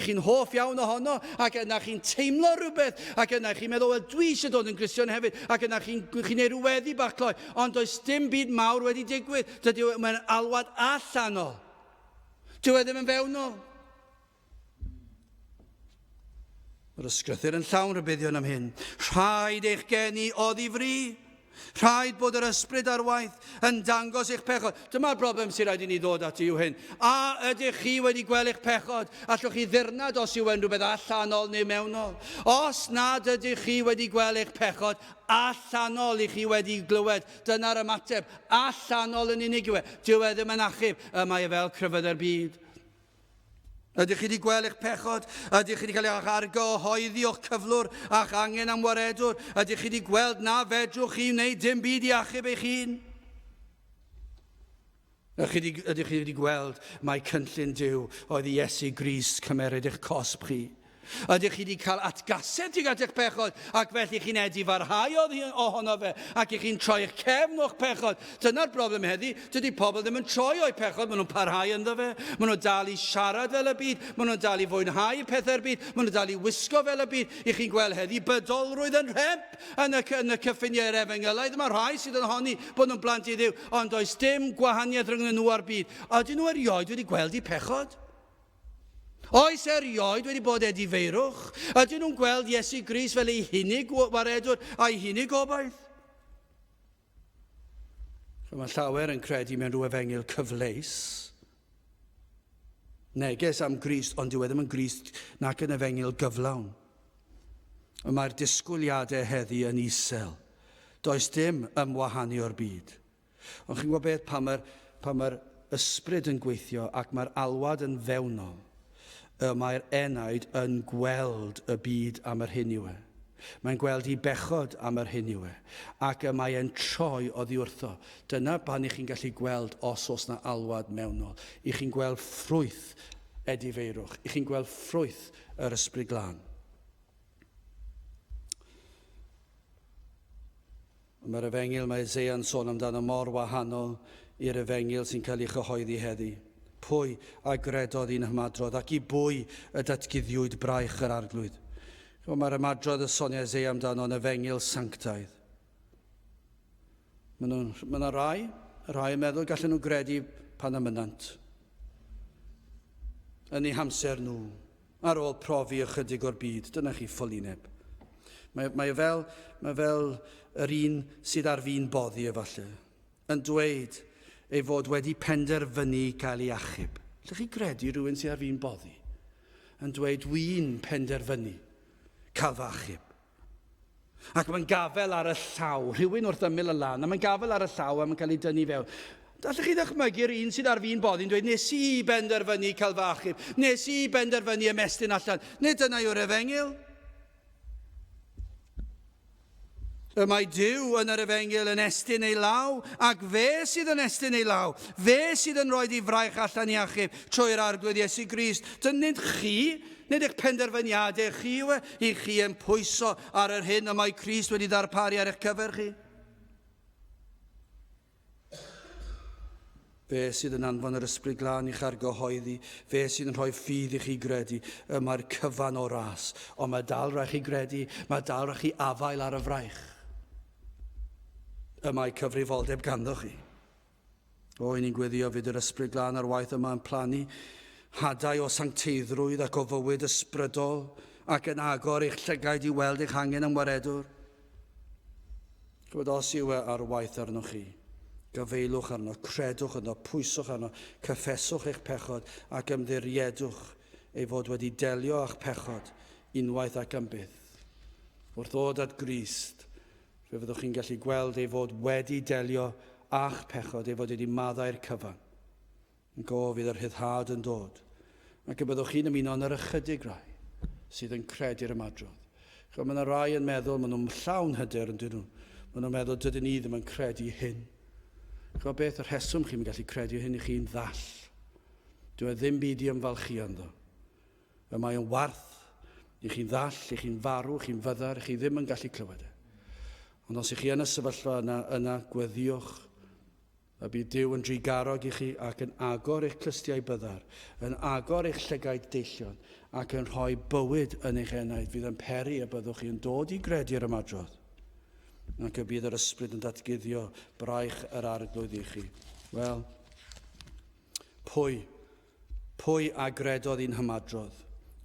chi'n hoff iawn ohono, ac yna chi'n teimlo rhywbeth, ac yna chi'n meddwl, wel, dwi eisiau dod yn Gristion hefyd, ac yna chi'n gwneud rhyw weddi bach cloi, ond does dim byd mawr wedi digwydd. Mae'n alwad allanol. Dyw e ddim yn fewnol. Mae'r ysgrythyr yn llawn rybuddion am hyn. Rhaid eich geni oddi fri. Rhaid bod yr ysbryd ar waith yn dangos eich pechod. Dyma'r broblem sy'n rhaid i ni ddod ati yw hyn. A ydych chi wedi gweld eich pechod? Allwch chi ddirnad os yw yn rhywbeth allanol neu mewnol? Os nad ydych chi wedi gweld eich pechod, allanol i chi wedi glywed. Dyna'r ymateb. Allanol yn unig yw e. Dyw e ddim yn achub. Mae e fel cryfydd byd. Ydych chi wedi gweld eich pechod? Ydych chi wedi cael eich argo hoeddi o'ch cyflwr a'ch angen am waredwr? Ydych chi wedi gweld na fedrwch chi wneud dim byd i achub eich hun? Ydych chi wedi gweld mae cynllun Duw oedd i Iesu Grist cymeryd eich cosb chi? Ydych chi wedi cael atgasedd tuag at eich pechod, ac felly chi'n edi farhau ohono fe, ac chi'n troi eich cefn o'ch pechod. Dyna'r broblem heddi, dydy pobl ddim yn troi o'u pechod, maen nhw'n parhau ynddo fe, maen nhw'n dal i siarad fel y byd, maen nhw'n dal i fwynhau pethau'r byd, maen nhw'n dal i wisgo fel y byd. I chi'n gweld heddi bydolrwydd yn rhemp yn y cyffiniau'r Efengylaidd. Mae rhai sydd yn honni bod nhw'n blant i Dduw, ond does dim gwahaniaeth rhwng nhw a'r byd. Ydyn nhw erioed wedi gweld eu pechod? Oes erioed wedi bod edifeirwch? Ydyn nhw'n gweld Iesu Grist fel ei hunig waredwr a'i hunig obaith? Mae llawer yn credu mewn rhyw efengyl cyfleus. Neges am Grist, ond dyw e ddim yn Grist nac yn efengyl gyflawn. Mae'r disgwyliadau heddi yn isel. Does dim ymwahanu o'r byd. Ond chi'n gwybod beth, pan mae'r ysbryd yn gweithio ac mae'r alwad yn fewnol, mae'r enaid yn gweld y byd am yr hyn yw e. Mae'n gweld ei bechod am yr hyn yw e. Ac mae'n troi oddi wrtho. Dyna pan i chi'n gallu gweld os oes na alwad mewnol. I chi'n gweld ffrwyth edifeirwch. I chi'n gweld ffrwyth yr ysbryd glân. Mae'r efengyl mae Isaiah'n sôn amdano mor wahanol i'r efengyl sy'n cael ei chyhoeddi heddi. Pwy a gredodd i'n hymadrodd, ac i bwy y datguddiwyd braich yr arglwydd. Mae'r ymadrodd y sonia Isaiah amdano yn efengyl sanctaidd. Mae yna rai yn meddwl gallen nhw gredu pan ymynant. Yn eu hamser nhw, ar ôl profi ychydig o'r byd, dyna chi ffylineb. Mae fel yr un sydd ar fi'n boddi efallai, yn dweud ei fod wedi penderfynu cael ei achub. Ydych chi credu rhywun sydd ar fi'n boddi yn dweud dwi'n penderfynu cael fy achub? Ac mae'n gafel ar y llaw, rhywun wrth ymyl y lan, a mae'n gafel ar y llaw a mae'n cael ei dynnu fewn. Allwch chi ddychmygu'r un sydd ar fi'n boddi yn dweud, nes i benderfynu cael fy achub, nes i benderfynu ymestyn allan. Nid dyna yw'r efengyl. Mae Duw yn yr efengyl yn estyn ei law, ac fe sydd yn estyn ei law, fe sydd yn rhoi ei fraich allan i achub trwy'r arglwydd Iesu Grist. Nid chi, nid eich penderfyniadau chi yw e, i chi yn pwyso ar yr hyn y mae Crist wedi darparu ar eich cyfer chi. Fe sydd yn anfon yr ysbryd glân i'ch argyhoeddi, fe sydd yn rhoi ffydd i chi gredu, mae'r cyfan o ras. Ond mae dal rhaid chi gredu, mae dal rhaid chi afael ar y fraich. Mae cyfrifoldeb ganddo chi. I ni'n gweddio fydd yr ysbryd glân ar waith yma yn plannu hadau o sancteiddrwydd ac o fywyd ysbrydol ac yn agor eich llygaid i weld eich angen am waredwr. Gwyd os yw ar waith arnoch chi, gyfeilwch arno, credwch arno, pwyswch arno, cyffeswch eich pechod ac ymddiriedwch ei fod wedi delio a'ch pechod unwaith ac am byth. Wrth ddod at Grist, fe fyddwch chi'n gallu gweld ei fod wedi delio a'ch pechod, ei fod wedi maddau'r cyfan. Yn fydd yr hyddhad yn dod. Ac y byddwch chi'n ymuno yn yr ychydig rai sydd yn credu'r ymadrodd. Mae yna rai yn meddwl, maen nhw'n llawn hyder yn dyn nhw. Maen nhw'n meddwl, dydyn ni ddim yn credu hyn. Beth yr rheswm chi'n gallu credu hyn i chi'n ddall. Dyw e ddim byd i ymfalchu ynddo. Mae yn warth i chi'n ddall, i chi'n farw, i chi'n fyddar, i chi ddim yn gallu clywed e. Ond os ych chi yn y sefyllfa yna gweddiwch, a bydd Duw yn drigarog i chi ac yn agor eich clystiau byddar, yn agor eich llygaid deillion, ac yn rhoi bywyd yn eich enaid, fydd yn peri a byddwch chi yn dod i gredu'r ymadrodd. Ac y bydd yr ysbryd yn datguddio braich yr arglwydd i chi. Wel, pwy agredodd i'n hymadrodd,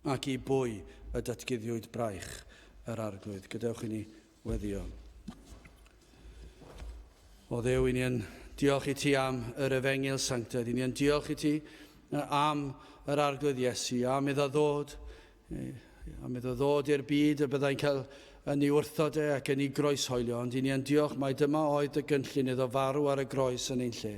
ac i bwy y datguddiwyd braich yr arglwydd. Gadewch i ni weddio. O Dduw, i ni yn diolch i ti am yr efengyl sanctaidd. I ni yn diolch i ti am yr arglwydd Iesu, am iddo ddod i'r byd y byddai'n cael yn ei wrthod ac yn ei groeshoelio. Ond i ni yn diolch mai dyma oedd y gynllun iddo farw ar y groes yn ein lle.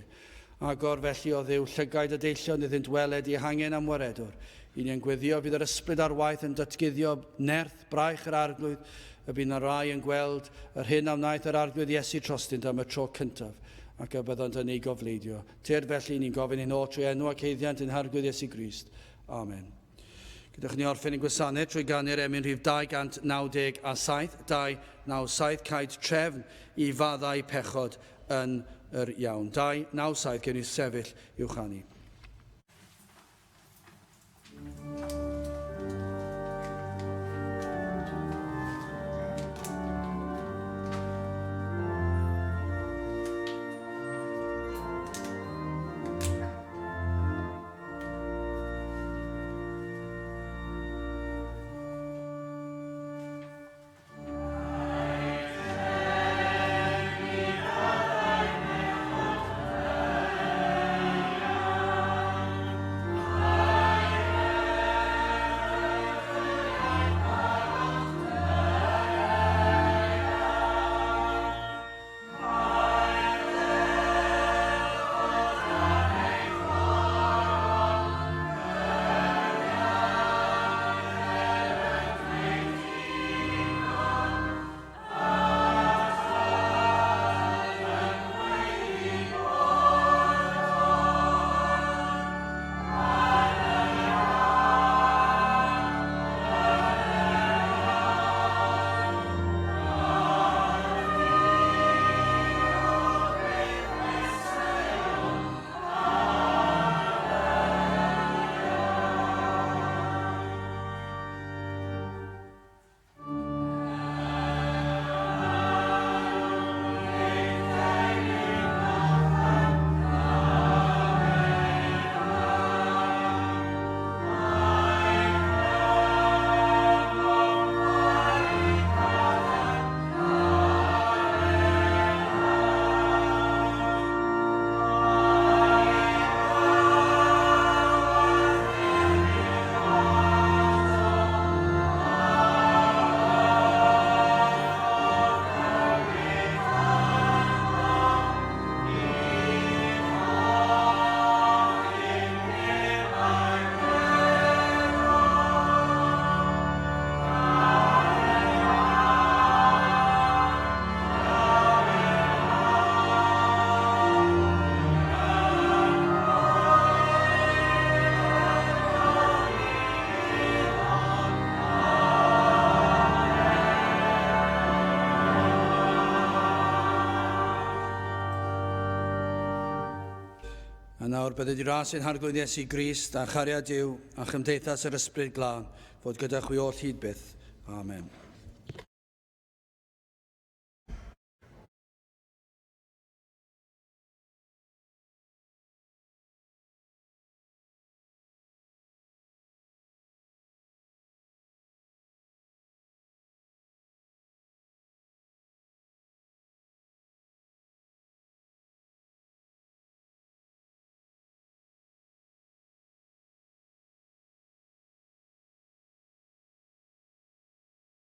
Agor felly o Dduw llygaid y deillion iddynt weled i hangen am waredwr. I ni yn gweddio fydd yr ysbryd ar waith yn datguddio nerth braich yr arglwydd, y bydd yna rai yn gweld yr hyn am wnaeth yr arglwydd Iesu trostynt am y tro cyntaf, ac y byddant yn ei gofleidio. Felly ni'n gofyn hyn o trwy enw ac heiddiant yn arglwydd Iesu Grist. Amen. Gydwch ni orffen yn gwasanaeth trwy gannu'r emyn rhif 297 297 caid trefn i faddau pechod yn yr iawn. 297 gen i sefyll i'w chanu. A nawr bydd wedi ras ein harglwydd Iesu Grist a chariad Duw a chymdeithas yr Ysbryd Glân fod gyda chwi oll hyd byth. Amen.